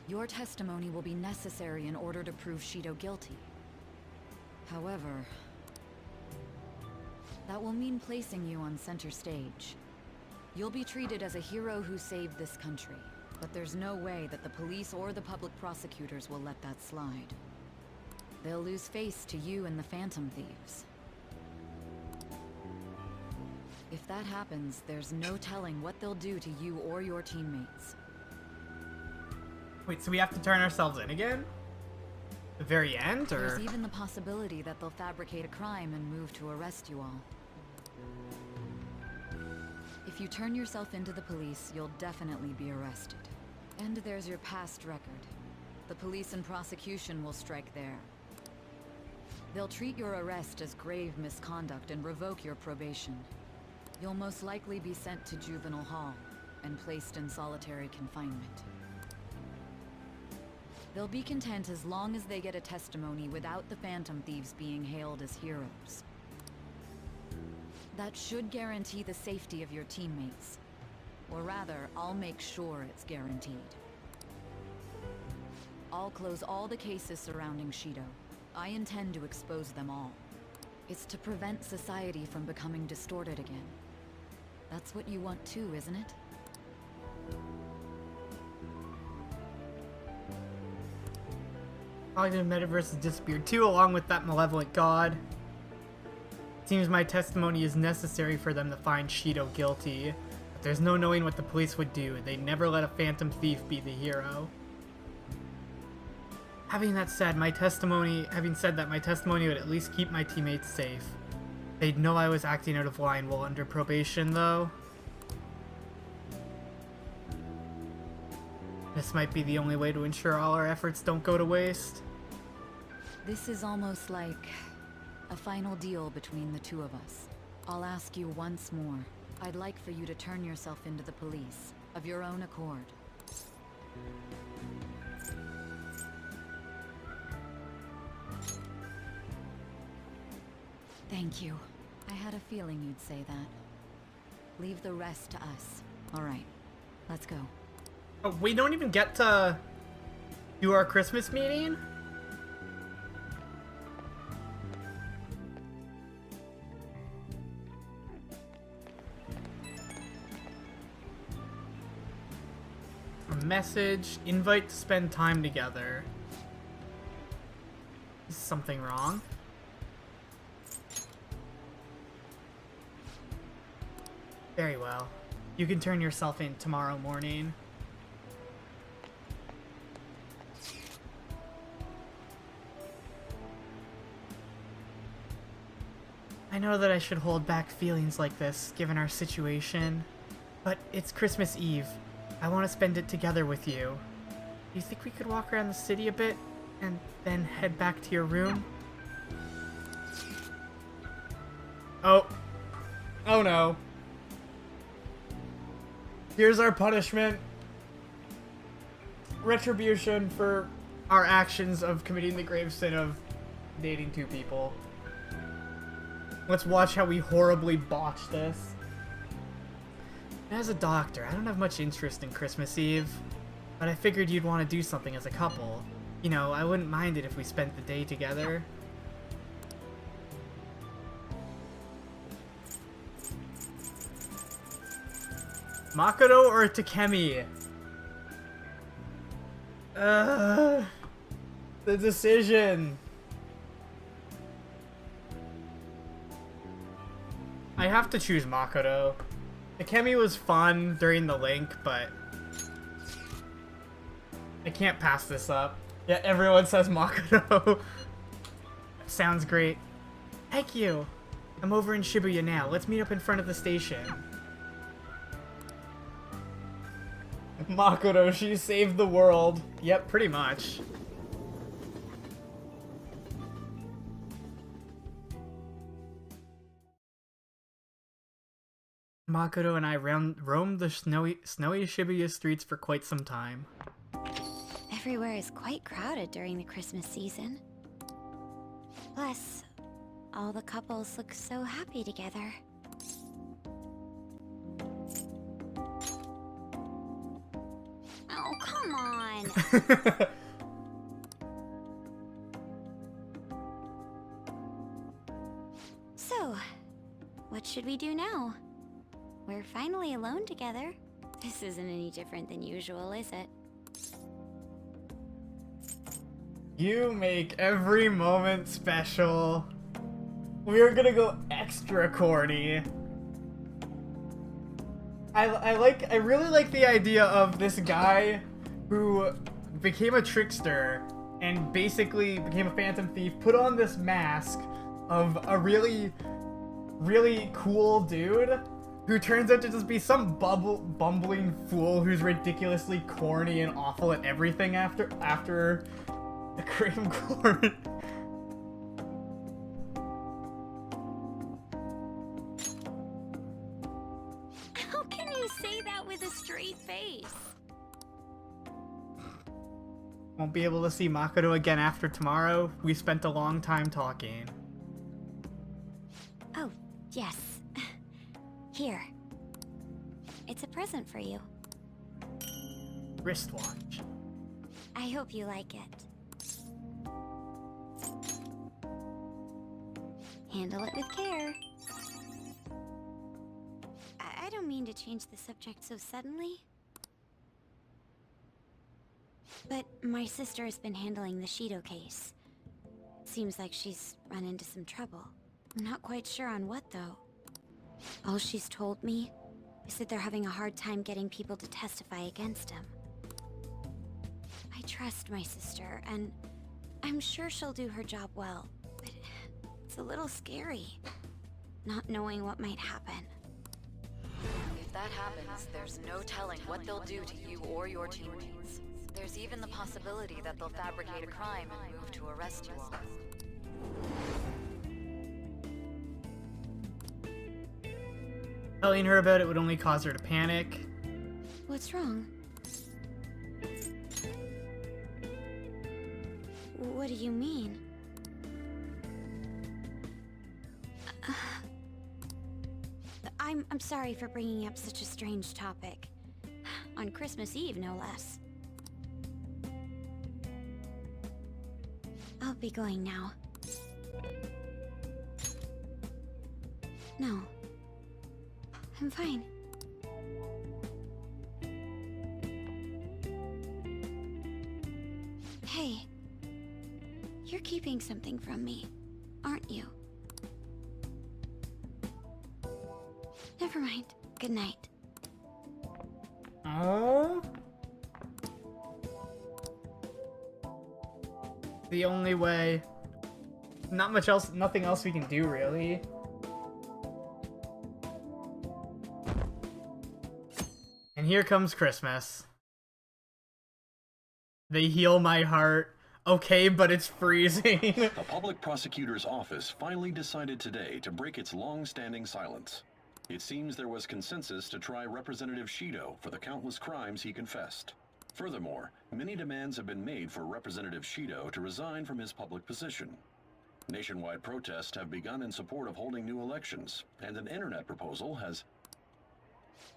Your testimony will be necessary in order to prove Shido guilty. However, that will mean placing you on center stage. You'll be treated as a hero who saved this country, but there's no way that the police or the public prosecutors will let that slide. They'll lose face to you and the Phantom Thieves. If that happens, there's no telling what they'll do to you or your teammates. Wait, so we have to turn ourselves in again? The very end, or? There's even the possibility that they'll fabricate a crime and move to arrest you all. If you turn yourself into the police, you'll definitely be arrested. And there's your past record. The police and prosecution will strike there. They'll treat your arrest as grave misconduct and revoke your probation. You'll most likely be sent to juvenile hall and placed in solitary confinement. They'll be content as long as they get a testimony without the Phantom Thieves being hailed as heroes. That should guarantee the safety of your teammates. Or rather, I'll make sure it's guaranteed. I'll close all the cases surrounding Shido. I intend to expose them all. It's to prevent society from becoming distorted again. That's what you want too, isn't it? Probably the metaverse has disappeared too, along with that malevolent god. Seems my testimony is necessary for them to find Shido guilty, but there's no knowing what the police would do. They'd never let a Phantom Thief be the hero. Having said that, my testimony would at least keep my teammates safe. They'd know I was acting out of line while under probation, though. This might be the only way to ensure all our efforts don't go to waste. This is almost like a final deal between the two of us. I'll ask you once more. I'd like for you to turn yourself into the police, of your own accord. Thank you. I had a feeling you'd say that. Leave the rest to us. All right, let's go. Oh, we don't even get to do our Christmas meeting? A message, invite to spend time together. Is something wrong? Very well. You can turn yourself in tomorrow morning. I know that I should hold back feelings like this, given our situation, but it's Christmas Eve. I want to spend it together with you. Do you think we could walk around the city a bit, and then head back to your room? Oh. Oh no. Here's our punishment. Retribution for our actions of committing the grave sin of dating two people. Let's watch how we horribly botch this. As a doctor, I don't have much interest in Christmas Eve, but I figured you'd want to do something as a couple. You know, I wouldn't mind it if we spent the day together. Makoto or Takemi? The decision. I have to choose Makoto. Takemi was fun during the link, but I can't pass this up. Yeah, everyone says Makoto. Sounds great. Thank you. I'm over in Shibuya now. Let's meet up in front of the station. Makoto, she saved the world. Yep, pretty much. Makoto and I roamed the snowy Shibuya streets for quite some time. Everywhere is quite crowded during the Christmas season. Plus, all the couples look so happy together. Oh, come on! So, what should we do now? We're finally alone together. This isn't any different than usual, is it? You make every moment special. We're gonna go extra corny. I really like the idea of this guy who became a trickster and basically became a phantom thief, put on this mask of a really cool dude who turns out to just be some bumbling fool who's ridiculously corny and awful at everything after the cream corn. How can you say that with a straight face? Won't be able to see Makoto again after tomorrow. We spent a long time talking. Oh, yes. Here. It's a present for you. Wristwatch. I hope you like it. Handle it with care. I don't mean to change the subject so suddenly. But my sister has been handling the Shido case. Seems like she's run into some trouble. I'm not quite sure on what, though. All she's told me is that they're having a hard time getting people to testify against him. I trust my sister, and I'm sure she'll do her job well, but it's a little scary, not knowing what might happen. If that happens, there's no telling what they'll do to you or your teammates. There's even the possibility that they'll fabricate a crime and move to arrest you all. Telling her about it would only cause her to panic. What's wrong? What do you mean? I'm sorry for bringing up such a strange topic. On Christmas Eve, no less. I'll be going now. No. I'm fine. Hey. You're keeping something from me, aren't you? Never mind. Good night. Oh? The only way. Not much else, nothing else we can do, really. And here comes Christmas. They heal my heart. Okay, but it's freezing. The public prosecutor's office finally decided today to break its long-standing silence. It seems there was consensus to try Representative Shido for the countless crimes he confessed. Furthermore, many demands have been made for Representative Shido to resign from his public position. Nationwide protests have begun in support of holding new elections, and an internet proposal has...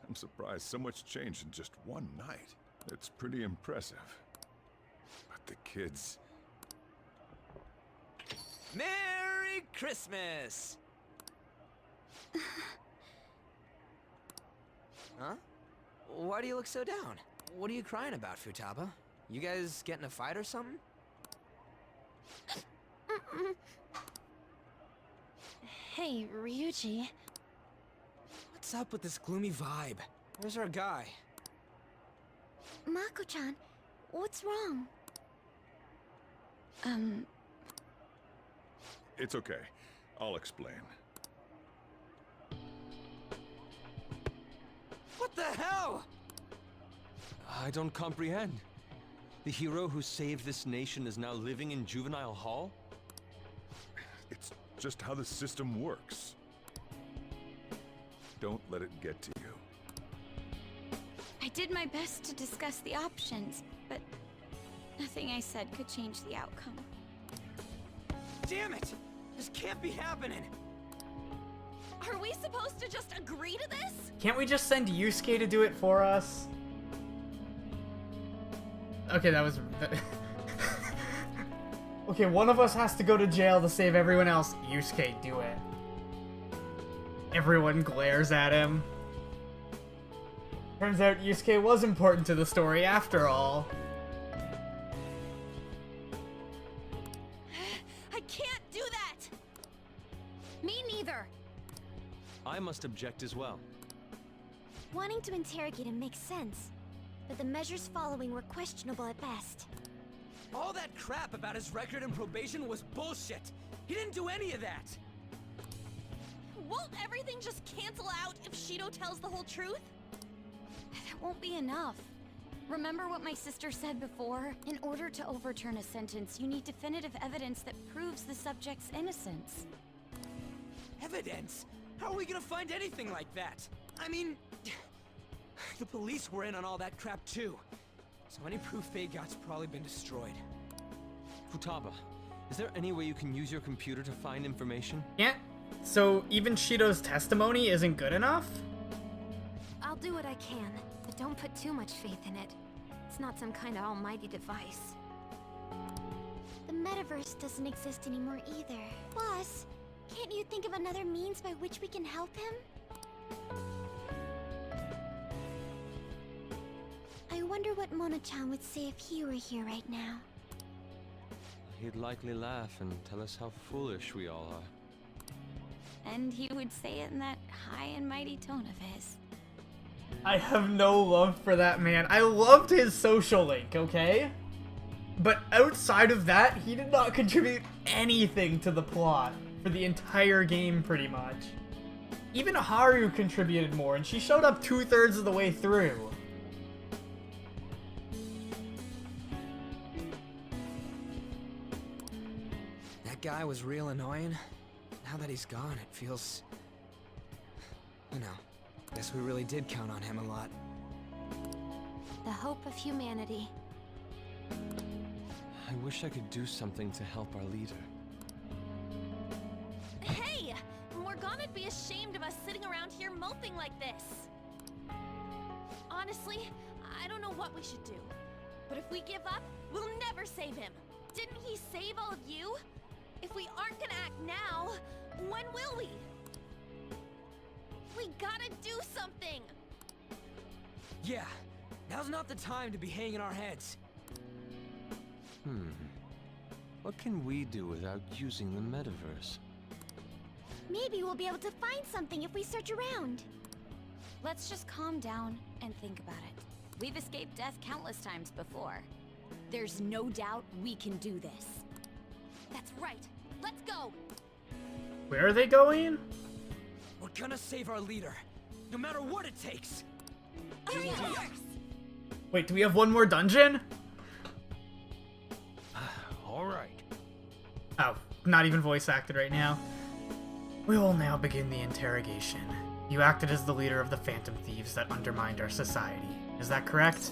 I'm surprised so much changed in just one night. It's pretty impressive. But the kids... Merry Christmas! Huh? Why do you look so down? What are you crying about, Futaba? You guys get in a fight or something? Hey, Ryuji. What's up with this gloomy vibe? Where's our guy? Mako-chan, what's wrong? It's okay. I'll explain. What the hell? I don't comprehend. The hero who saved this nation is now living in juvenile hall? It's just how the system works. Don't let it get to you. I did my best to discuss the options, but nothing I said could change the outcome. Damn it! This can't be happening! Are we supposed to just agree to this? Can't we just send Yusuke to do it for us? Okay, that was... Okay, one of us has to go to jail to save everyone else. Yusuke, do it. Everyone glares at him. Turns out Yusuke was important to the story after all. I can't do that! Me neither. I must object as well. Wanting to interrogate him makes sense, but the measures following were questionable at best. All that crap about his record and probation was bullshit! He didn't do any of that! Won't everything just cancel out if Shido tells the whole truth? That won't be enough. Remember what my sister said before? In order to overturn a sentence, you need definitive evidence that proves the subject's innocence. Evidence? How are we gonna find anything like that? I mean... the police were in on all that crap too. So any proof they got's probably been destroyed. Futaba, is there any way you can use your computer to find information? Yeah. So even Shido's testimony isn't good enough? I'll do what I can, but don't put too much faith in it. It's not some kind of almighty device. The metaverse doesn't exist anymore either. Plus, can't you think of another means by which we can help him? I wonder what Mona-chan would say if he were here right now. He'd likely laugh and tell us how foolish we all are. And he would say it in that high and mighty tone of his. I have no love for that man. I loved his social link, okay? But outside of that, he did not contribute anything to the plot for the entire game, pretty much. Even Haru contributed more, and she showed up 2/3 of the way through. That guy was real annoying. Now that he's gone, it feels... You know, guess we really did count on him a lot. The hope of humanity. I wish I could do something to help our leader. Hey! Morgana'd be ashamed of us sitting around here moping like this. Honestly, I don't know what we should do. But if we give up, we'll never save him. Didn't he save all of you? If we aren't gonna act now, when will we? We gotta do something! Yeah, now's not the time to be hanging our heads. What can we do without using the metaverse? Maybe we'll be able to find something if we search around. Let's just calm down and think about it. We've escaped death countless times before. There's no doubt we can do this. That's right. Let's go! Where are they going? We're gonna save our leader, no matter what it takes. Wait, do we have one more dungeon? Alright. Oh, not even voice acted right now. We will now begin the interrogation. You acted as the leader of the Phantom Thieves that undermined our society. Is that correct?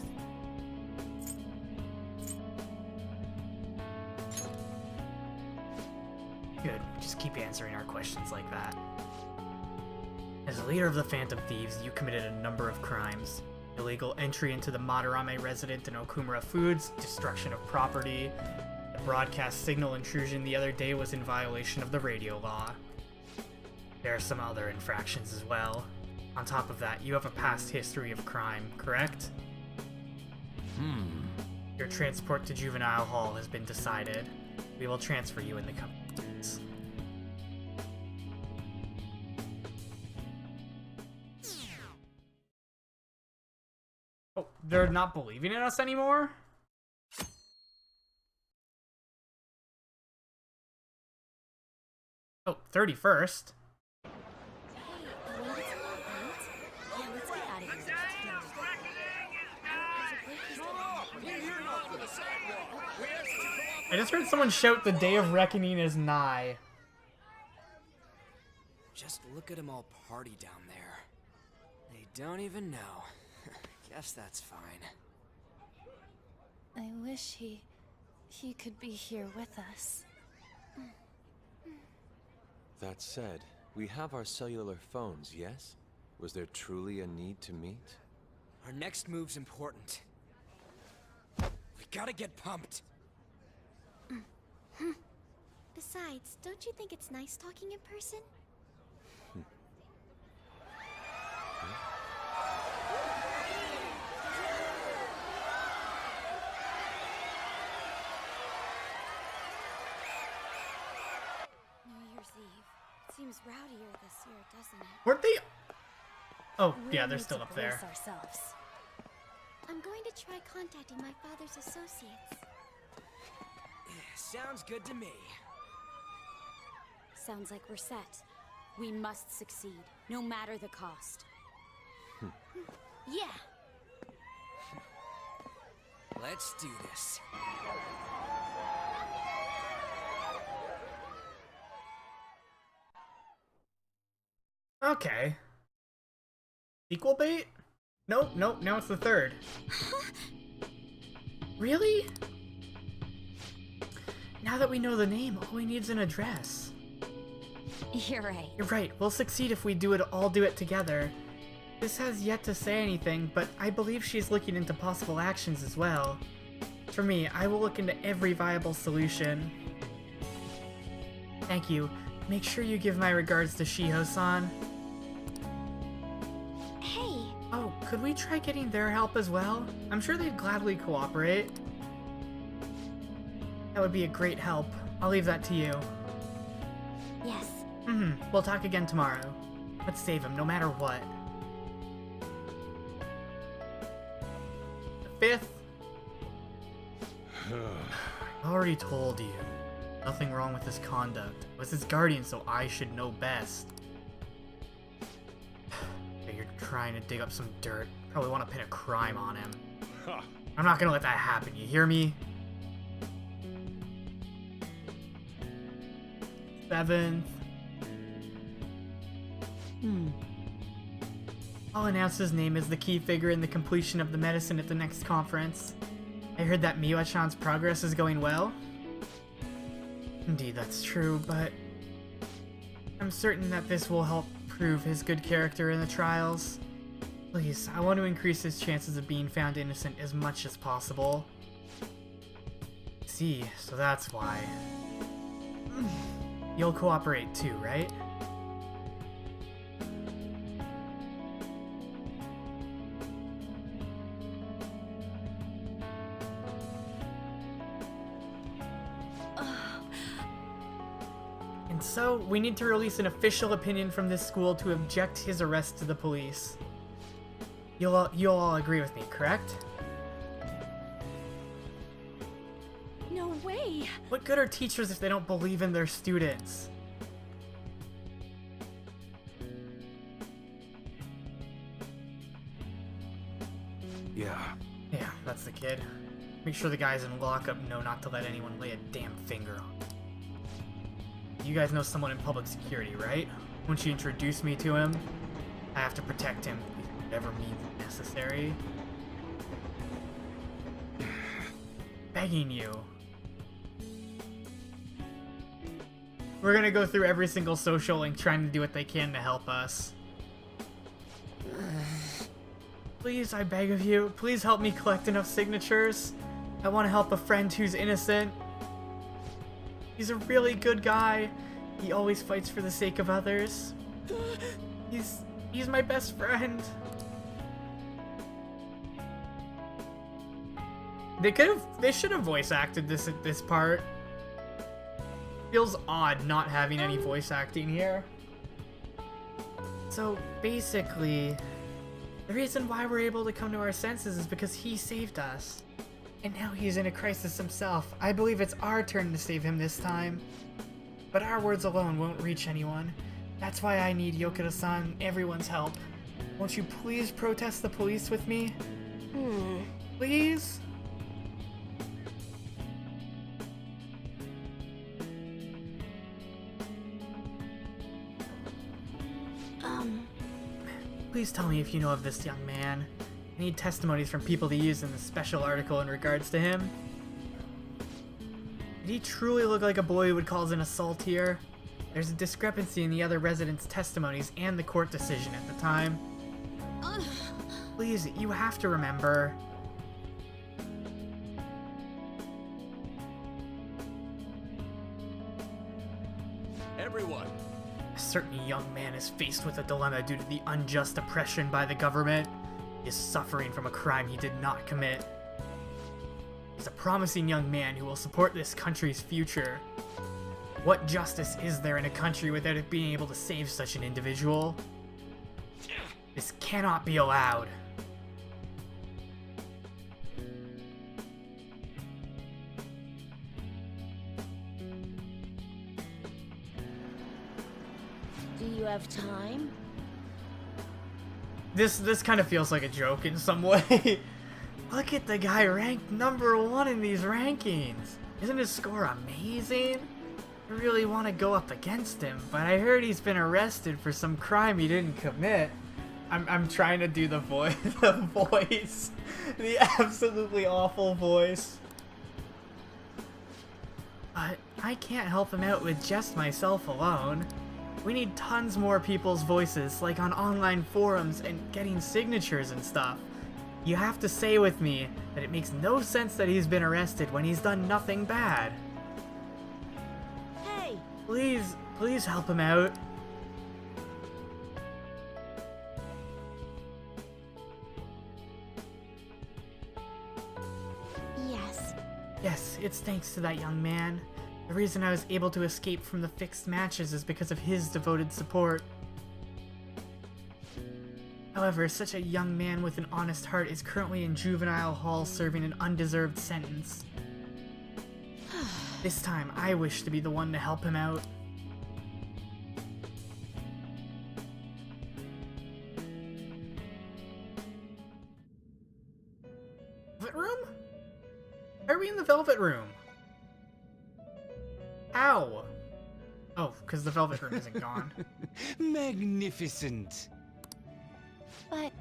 Good. keep answering our questions like that. As a leader of the Phantom Thieves, you committed a number of crimes. Illegal entry into the Madarame resident in Okumura Foods, destruction of property. The broadcast signal intrusion the other day was in violation of the radio law. There are some other infractions as well. On top of that, you have a past history of crime, correct? Your transport to Juvenile Hall has been decided. We will transfer you in the coming days. Oh, they're not believing in us anymore? Oh, 31st. I just heard someone shout the day of reckoning is nigh. Just look at them all party down there. They don't even know. Guess that's fine. I wish he could be here with us. That said, we have our cellular phones, yes? Was there truly a need to meet? Our next move's important. We gotta get pumped. Besides, don't you think it's nice talking in person? New Year's Eve. Seems rowdier this year, doesn't it? Weren't they? Oh, We yeah, they're need still to up there. brace ourselves. I'm going to try contacting my father's associates. Sounds good to me. Sounds like we're set. We must succeed, no matter the cost. Yeah. Let's do this. Okay. Sequel bait? Nope, nope, now it's the third. Really? Now that we know the name, all we need is an address. You're right. You're right, we'll succeed if we do it together. This has yet to say anything, but I believe she's looking into possible actions as well. For me, I will look into every viable solution. Thank you. Make sure you give my regards to Shiho-san. Hey! Oh, could we try getting their help as well? I'm sure they'd gladly cooperate. That would be a great help. I'll leave that to you. Yes. We'll talk again tomorrow. Let's save him, no matter what. The 5th. I already told you. Nothing wrong with his conduct. I was his guardian, so I should know best. You're trying to dig up some dirt. Probably want to pin a crime on him. I'm not gonna let that happen, you hear me? 7th. I'll announce his name as the key figure in the completion of the medicine at the next conference. I heard that Miwa-chan's progress is going well. Indeed, that's true, but I'm certain that this will help prove his good character in the trials. Please, I want to increase his chances of being found innocent as much as possible. See, so that's why. You'll cooperate too, right? And so, we need to release an official opinion from this school to object his arrest to the police. You'll all agree with me, correct? No way! What good are teachers if they don't believe in their students? Yeah. Yeah, that's the kid. Make sure the guys in lockup know not to let anyone lay a damn finger on them. You guys know someone in public security, right? Once you introduce me to him, I have to protect him, whatever means necessary. Begging you. We're gonna go through every single social link trying to do what they can to help us. Please, I beg of you, please help me collect enough signatures. I want to help a friend who's innocent. He's a really good guy. He always fights for the sake of others. He's my best friend. They should have voice acted this part. Feels odd not having any voice acting here. So basically, the reason why we're able to come to our senses is because he saved us. And now he's in a crisis himself. I believe it's our turn to save him this time. But our words alone won't reach anyone. That's why I need Yokota-san, everyone's help. Won't you please protest the police with me? Please? Please tell me if you know of this young man. I need testimonies from people to use in the special article in regards to him. Did he truly look like a boy who would cause an assault here? There's a discrepancy in the other residents' testimonies and the court decision at the time. Please, you have to remember. Everyone! A certain young man is faced with a dilemma due to the unjust oppression by the government. He is suffering from a crime he did not commit. He's a promising young man who will support this country's future. What justice is there in a country without it being able to save such an individual? This cannot be allowed. Do you have time? This kind of feels like a joke in some way. Look at the guy ranked #1 in these rankings. Isn't his score amazing? I really want to go up against him, but I heard he's been arrested for some crime he didn't commit. I'm trying to do the voice, the absolutely awful voice. But I can't help him out with just myself alone. We need tons more people's voices, like on online forums and getting signatures and stuff. You have to say with me that it makes no sense that he's been arrested when he's done nothing bad. Hey! Please help him out. Yes. Yes, it's thanks to that young man. The reason I was able to escape from the fixed matches is because of his devoted support. However, such a young man with an honest heart is currently in juvenile hall serving an undeserved sentence. This time, I wish to be the one to help him out. Velvet room? Why are we in the Velvet room? Ow! Oh, because the Velvet room isn't gone. Magnificent! But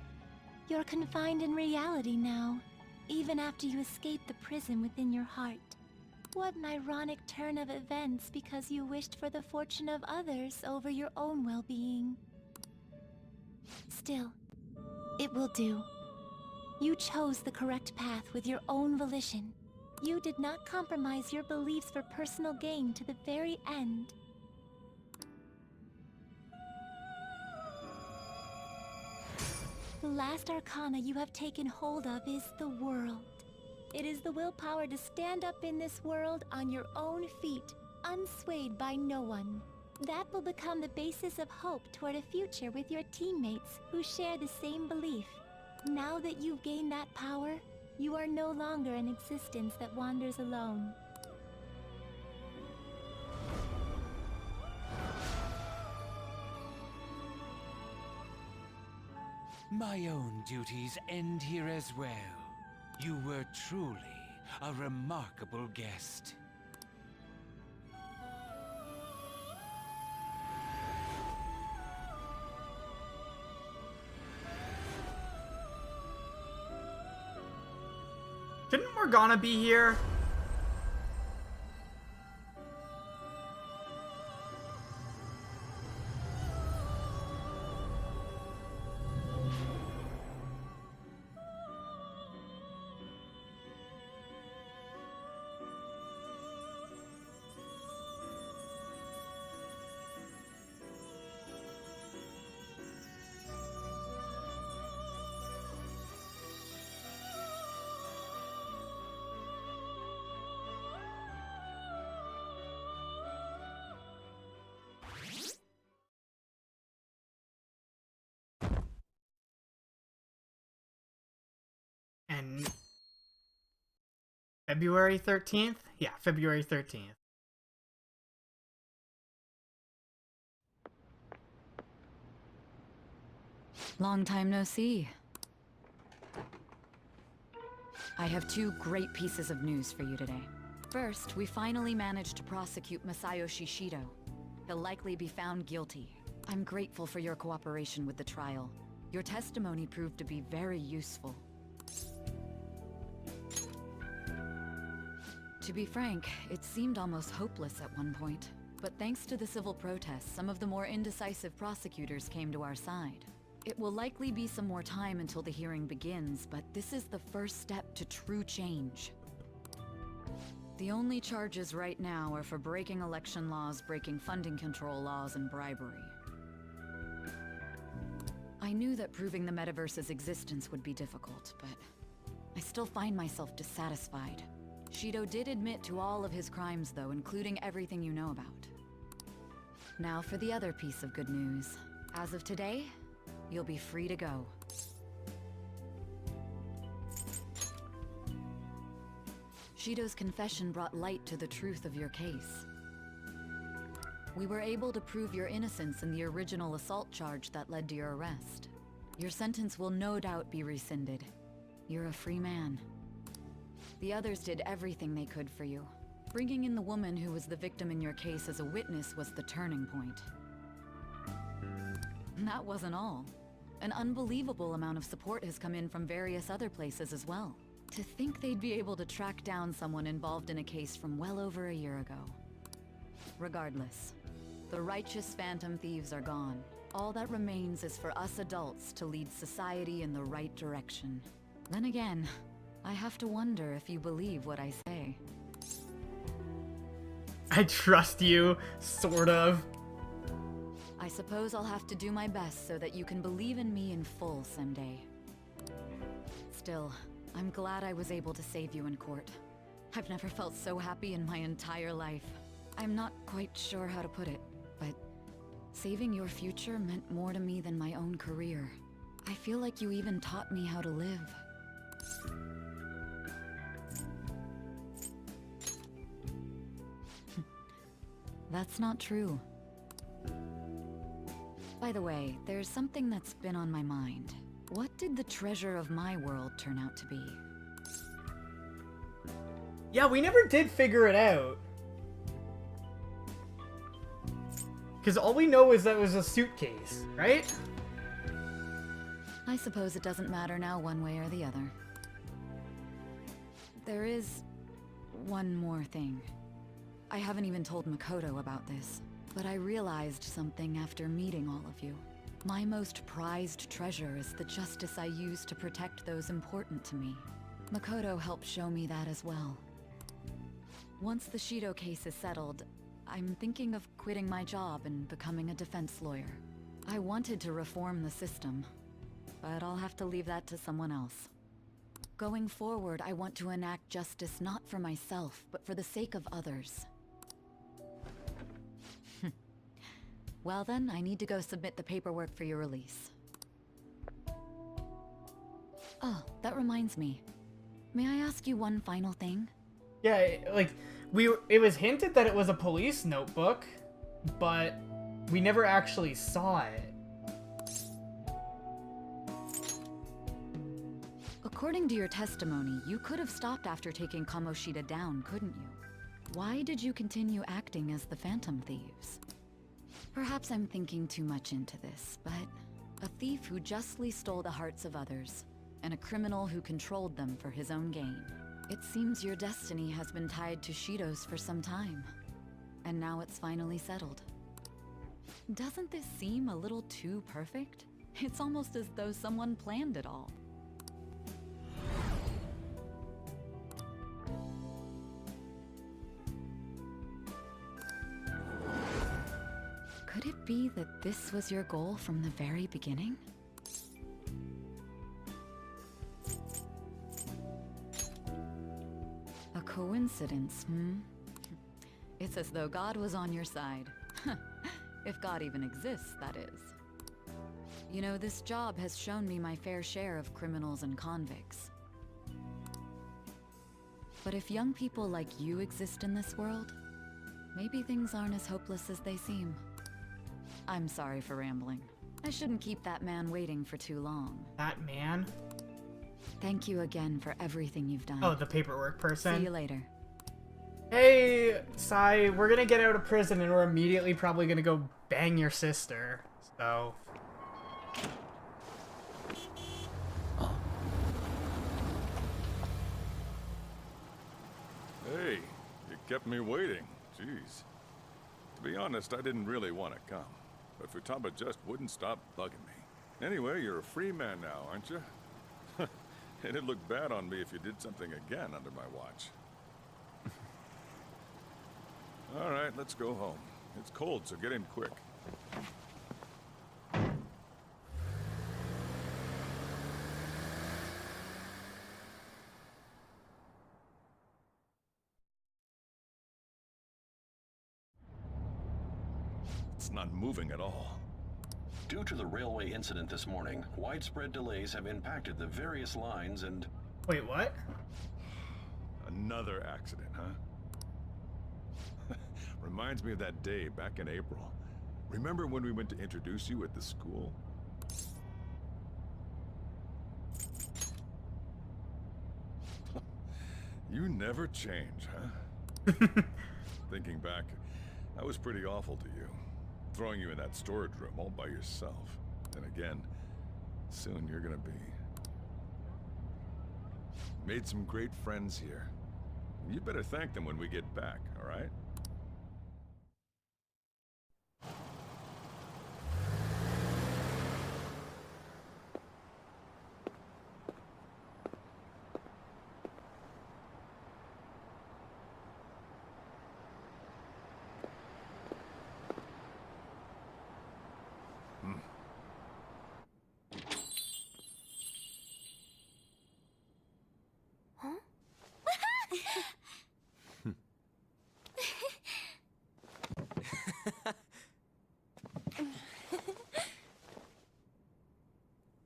you're confined in reality now, even after you escape the prison within your heart. What an ironic turn of events because you wished for the fortune of others over your own well-being. Still, it will do. You chose the correct path with your own volition. You did not compromise your beliefs for personal gain to the very end. The last arcana you have taken hold of is the world. It is the willpower to stand up in this world on your own feet, unswayed by no one. That will become the basis of hope toward a future with your teammates who share the same belief. Now that you've gained that power, you are no longer an existence that wanders alone. My own duties end here as well. You were truly a remarkable guest. Shouldn't Morgana be here? February 13th? Yeah, February 13th. Long time no see. I have two great pieces of news for you today. First, we finally managed to prosecute Masayoshi Shido. He'll likely be found guilty. I'm grateful for your cooperation with the trial. Your testimony proved to be very useful. To be frank, it seemed almost hopeless at one point. But thanks to the civil protests, some of the more indecisive prosecutors came to our side. It will likely be some more time until the hearing begins, but this is the first step to true change. The only charges right now are for breaking election laws, breaking funding control laws, and bribery. I knew that proving the metaverse's existence would be difficult, but I still find myself dissatisfied. Shido did admit to all of his crimes, though, including everything you know about. Now for the other piece of good news. As of today, you'll be free to go. Shido's confession brought light to the truth of your case. We were able to prove your innocence in the original assault charge that led to your arrest. Your sentence will no doubt be rescinded. You're a free man. The others did everything they could for you. Bringing in the woman who was the victim in your case as a witness was the turning point. And that wasn't all. An unbelievable amount of support has come in from various other places as well. To think they'd be able to track down someone involved in a case from well over a year ago. Regardless, the righteous Phantom Thieves are gone. All that remains is for us adults to lead society in the right direction. Then again, I have to wonder if you believe what I say. I trust you, sort of. I suppose I'll have to do my best so that you can believe in me in full someday. Still, I'm glad I was able to save you in court. I've never felt so happy in my entire life. I'm not quite sure how to put it, but saving your future meant more to me than my own career. I feel like you even taught me how to live. That's not true. By the way, there's something that's been on my mind. What did the treasure of my world turn out to be? Yeah, we never did figure it out. Because all we know is that it was a suitcase, right? I suppose it doesn't matter now one way or the other. There is one more thing. I haven't even told Makoto about this, but I realized something after meeting all of you. My most prized treasure is the justice I use to protect those important to me. Makoto helped show me that as well. Once the Shido case is settled, I'm thinking of quitting my job and becoming a defense lawyer. I wanted to reform the system, but I'll have to leave that to someone else. Going forward, I want to enact justice not for myself, but for the sake of others. Well then, I need to go submit the paperwork for your release. Oh, that reminds me. May I ask you one final thing? Yeah, like, it was hinted that it was a police notebook, but we never actually saw it. According to your testimony, you could have stopped after taking Kamoshida down, couldn't you? Why did you continue acting as the Phantom Thieves? Perhaps I'm thinking too much into this, but a thief who justly stole the hearts of others, and a criminal who controlled them for his own gain. It seems your destiny has been tied to Shido's for some time, and now it's finally settled. Doesn't this seem a little too perfect? It's almost as though someone planned it all. Could it be that this was your goal from the very beginning? A coincidence, hmm? It's as though God was on your side. If God even exists, that is. You know, this job has shown me my fair share of criminals and convicts. But if young people like you exist in this world, maybe things aren't as hopeless as they seem. I'm sorry for rambling. I shouldn't keep that man waiting for too long. That man? Thank you again for everything you've done. Oh, the paperwork person. See you later. Hey, Sai, we're gonna get out of prison and we're immediately probably gonna go bang your sister. So... Hey, you kept me waiting. Jeez. To be honest, I didn't really want to come. But Futaba just wouldn't stop bugging me. Anyway, you're a free man now, aren't you? It'd look bad on me if you did something again under my watch. All right, let's go home. It's cold, so get in quick. It's not moving at all. Due to the railway incident this morning, widespread delays have impacted the various lines and... Wait, what? Another accident, huh? Reminds me of that day back in April. Remember when we went to introduce you at the school? You never change, huh? Thinking back, I was pretty awful to you. Throwing you in that storage room all by yourself. And again, soon you're gonna be. Made some great friends here. You better thank them when we get back, all right?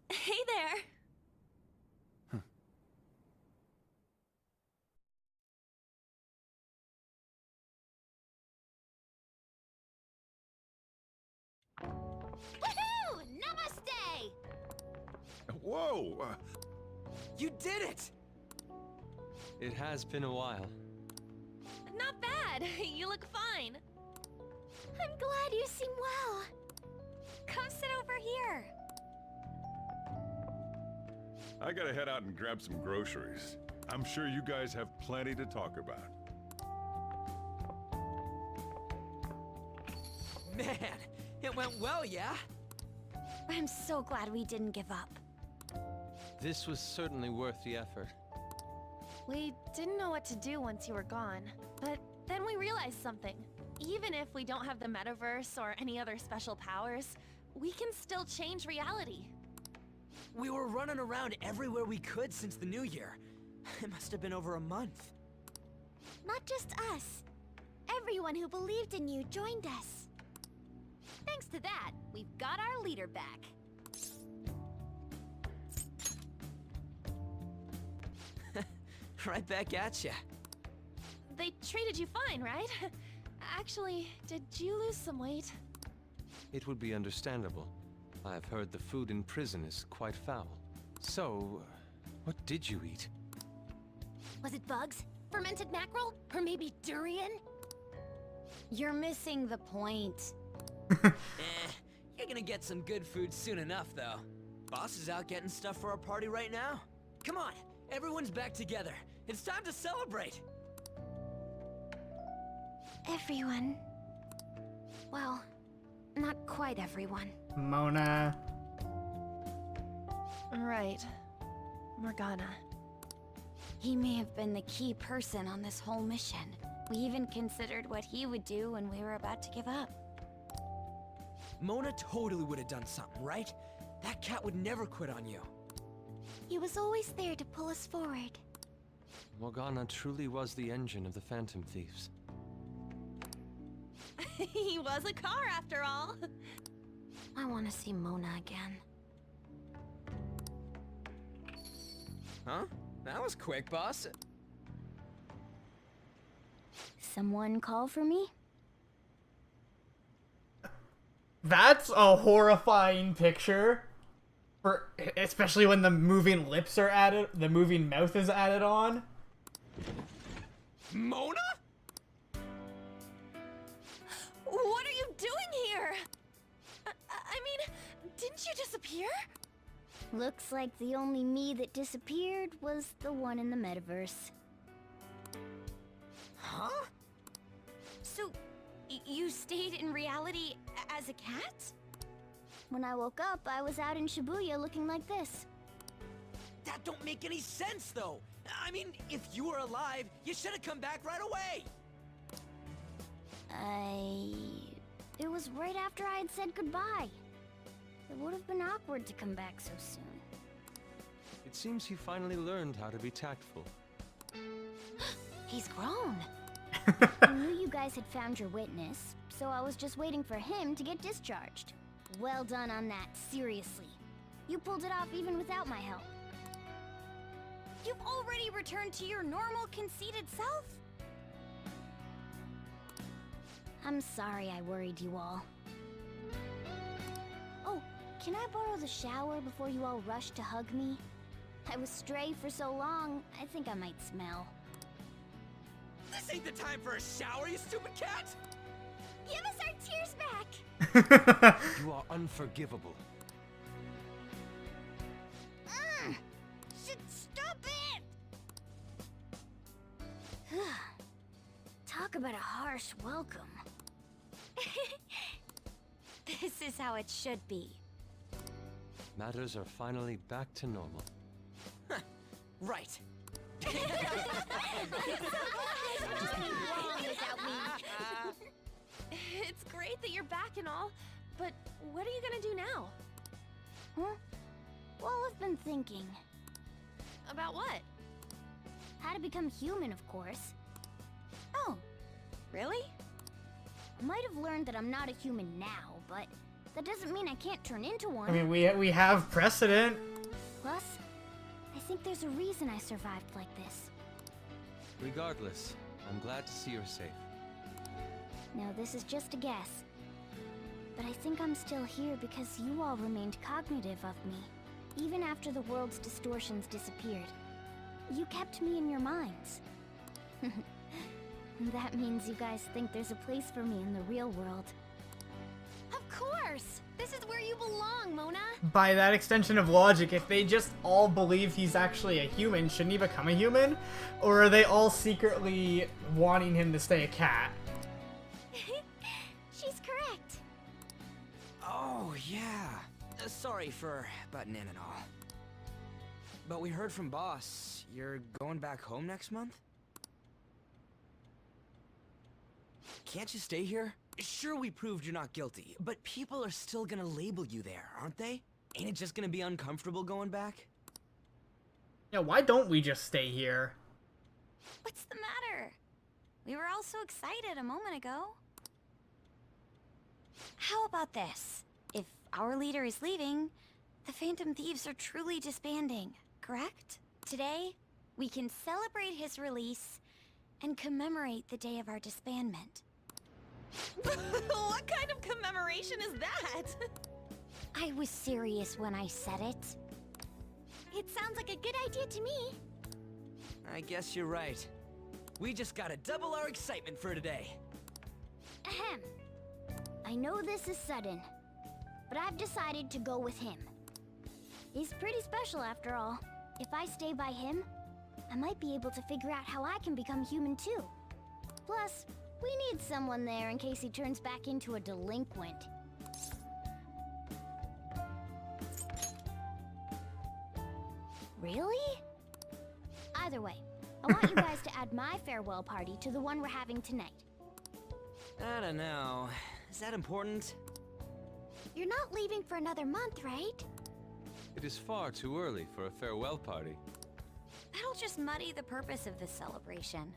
Hey there. Woohoo! Namaste! Whoa! You did it! It has been a while. Not bad. You look fine. I'm glad you seem well. Come sit over here. I gotta head out and grab some groceries. I'm sure you guys have plenty to talk about. Man, it went well, yeah? I'm so glad we didn't give up. This was certainly worth the effort. We didn't know what to do once you were gone, but then we realized something. Even if we don't have the metaverse or any other special powers, we can still change reality. We were running around everywhere we could since the new year. It must have been over a month. Not just us. Everyone who believed in you joined us. Thanks to that, we've got our leader back. Right back at ya. They treated you fine, right? Actually, did you lose some weight? It would be understandable. I've heard the food in prison is quite foul. So, what did you eat? Was it bugs? Fermented mackerel? Or maybe durian? You're missing the point. You're gonna get some good food soon enough, though. Boss is out getting stuff for our party right now. Come on, everyone's back together. It's time to celebrate! Everyone. Well, not quite everyone. Mona. Right. Morgana. He may have been the key person on this whole mission. We even considered what he would do when we were about to give up. Mona totally would have done something, right? That cat would never quit on you. He was always there to pull us forward. Morgana truly was the engine of the Phantom Thieves. He was a car after all. I want to see Mona again. Huh? That was quick, boss. someone call for me? That's a horrifying picture. Especially when the moving lips are added, the moving mouth is added on. Mona? What are you doing here? I mean, didn't you disappear? Looks like the only me that disappeared was the one in the metaverse. Huh? So, you stayed in reality as a cat? When I woke up, I was out in Shibuya looking like this. That don't make any sense, though. I mean, if you were alive, you should have come back right away. It was right after I had said goodbye. It would have been awkward to come back so soon. It seems he finally learned how to be tactful. He's grown. I knew you guys had found your witness, so I was just waiting for him to get discharged. Well done on that, seriously. You pulled it off even without my help. You've already returned to your normal, conceited self? I'm sorry I worried you all. Oh, can I borrow the shower before you all rush to hug me? I was stray for so long, I think I might smell. This ain't the time for a shower, you stupid cat! Give us our tears back! You are unforgivable. Stop it! Talk about a harsh welcome. This is how it should be. Matters are finally back to normal. Right. It's great that you're back and all, but what are you gonna do now? Huh? Well, I've been thinking. About what? How to become human, of course. Oh, really? I might have learned that I'm not a human now, but that doesn't mean I can't turn into one. I mean, we have precedent. Plus, I think there's a reason I survived like this. Regardless, I'm glad to see you're safe. Now, this is just a guess. But I think I'm still here because you all remained cognitive of me, even after the world's distortions disappeared. You kept me in your minds. That means you guys think there's a place for me in the real world. Of course! This is where you belong, Mona! By that extension of logic, if they just all believe he's actually a human, shouldn't he become a human? Or are they all secretly wanting him to stay a cat? She's correct. Oh, yeah. Sorry for butting in and all. But we heard from Boss, you're going back home next month? Can't you stay here? Sure, we proved you're not guilty, but people are still gonna label you there, aren't they? Ain't it just gonna be uncomfortable going back? Yeah, why don't we just stay here? What's the matter? We were all so excited a moment ago. How about this? If our leader is leaving, the Phantom Thieves are truly disbanding, correct? Today, we can celebrate his release and commemorate the day of our disbandment. What kind of commemoration is that? I was serious when I said it. It sounds like a good idea to me. I guess you're right. We just gotta double our excitement for today. Ahem. I know this is sudden, but I've decided to go with him. He's pretty special after all. If I stay by him, I might be able to figure out how I can become human too. Plus, we need someone there in case he turns back into a delinquent. Really? Either way, I want you guys to add my farewell party to the one we're having tonight. I don't know. Is that important? You're not leaving for another month, right? It is far too early for a farewell party. That'll just muddy the purpose of this celebration.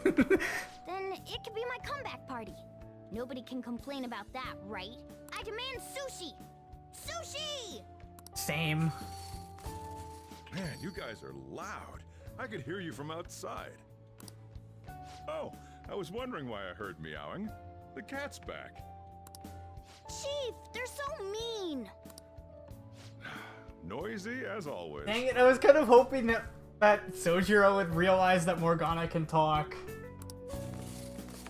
Then it could be my comeback party. Nobody can complain about that, right? I demand sushi! Sushi! Same. Man, you guys are loud. I could hear you from outside. Oh, I was wondering why I heard meowing. The cat's back. Chief, they're so mean. Noisy as always. Dang it, I was kind of hoping that Sojiro would realize that Morgana can talk.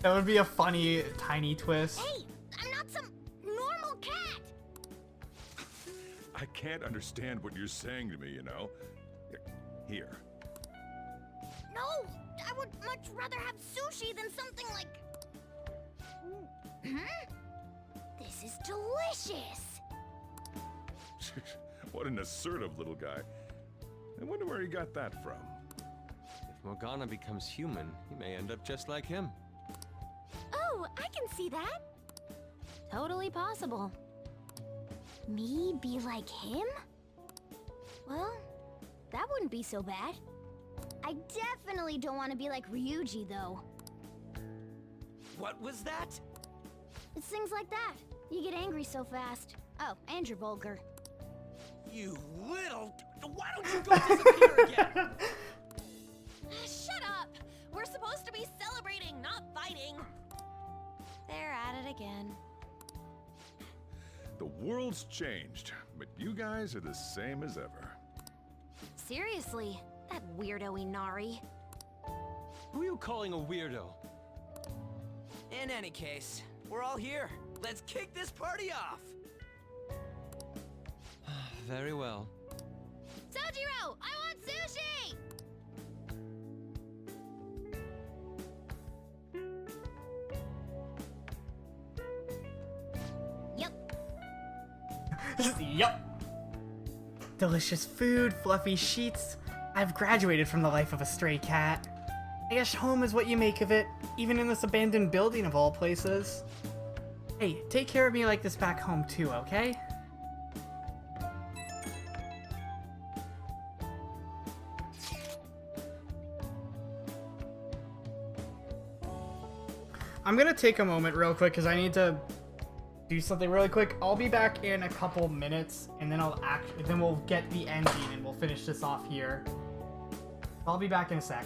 That would be a funny, tiny twist. Hey, I'm not some normal cat. I can't understand what you're saying to me, you know. Here. No, I would much rather have sushi than something like... This is delicious. What an assertive little guy. I wonder where he got that from. If Morgana becomes human, he may end up just like him. Oh, I can see that. Totally possible. Me be like him? Well, that wouldn't be so bad. I definitely don't want to be like Ryuji, though. What was that? It's things like that. You get angry so fast. Oh, and you're vulgar. You little... Why don't you go disappear again? Shut up! We're supposed to be celebrating, not fighting. They're at it again. The world's changed, but you guys are the same as ever. Seriously, that weirdo Inari. Who are you calling a weirdo? In any case, we're all here. Let's kick this party off. Very well. Sojiro, I want sushi! Yup. Delicious food, fluffy sheets. I've graduated from the life of a stray cat. I guess home is what you make of it, even in this abandoned building of all places. Hey, take care of me like this back home too, okay? I'm gonna take a moment real quick because I need to do something really quick. I'll be back in a couple minutes, and then then we'll get the ending and we'll finish this off here. I'll be back in a sec.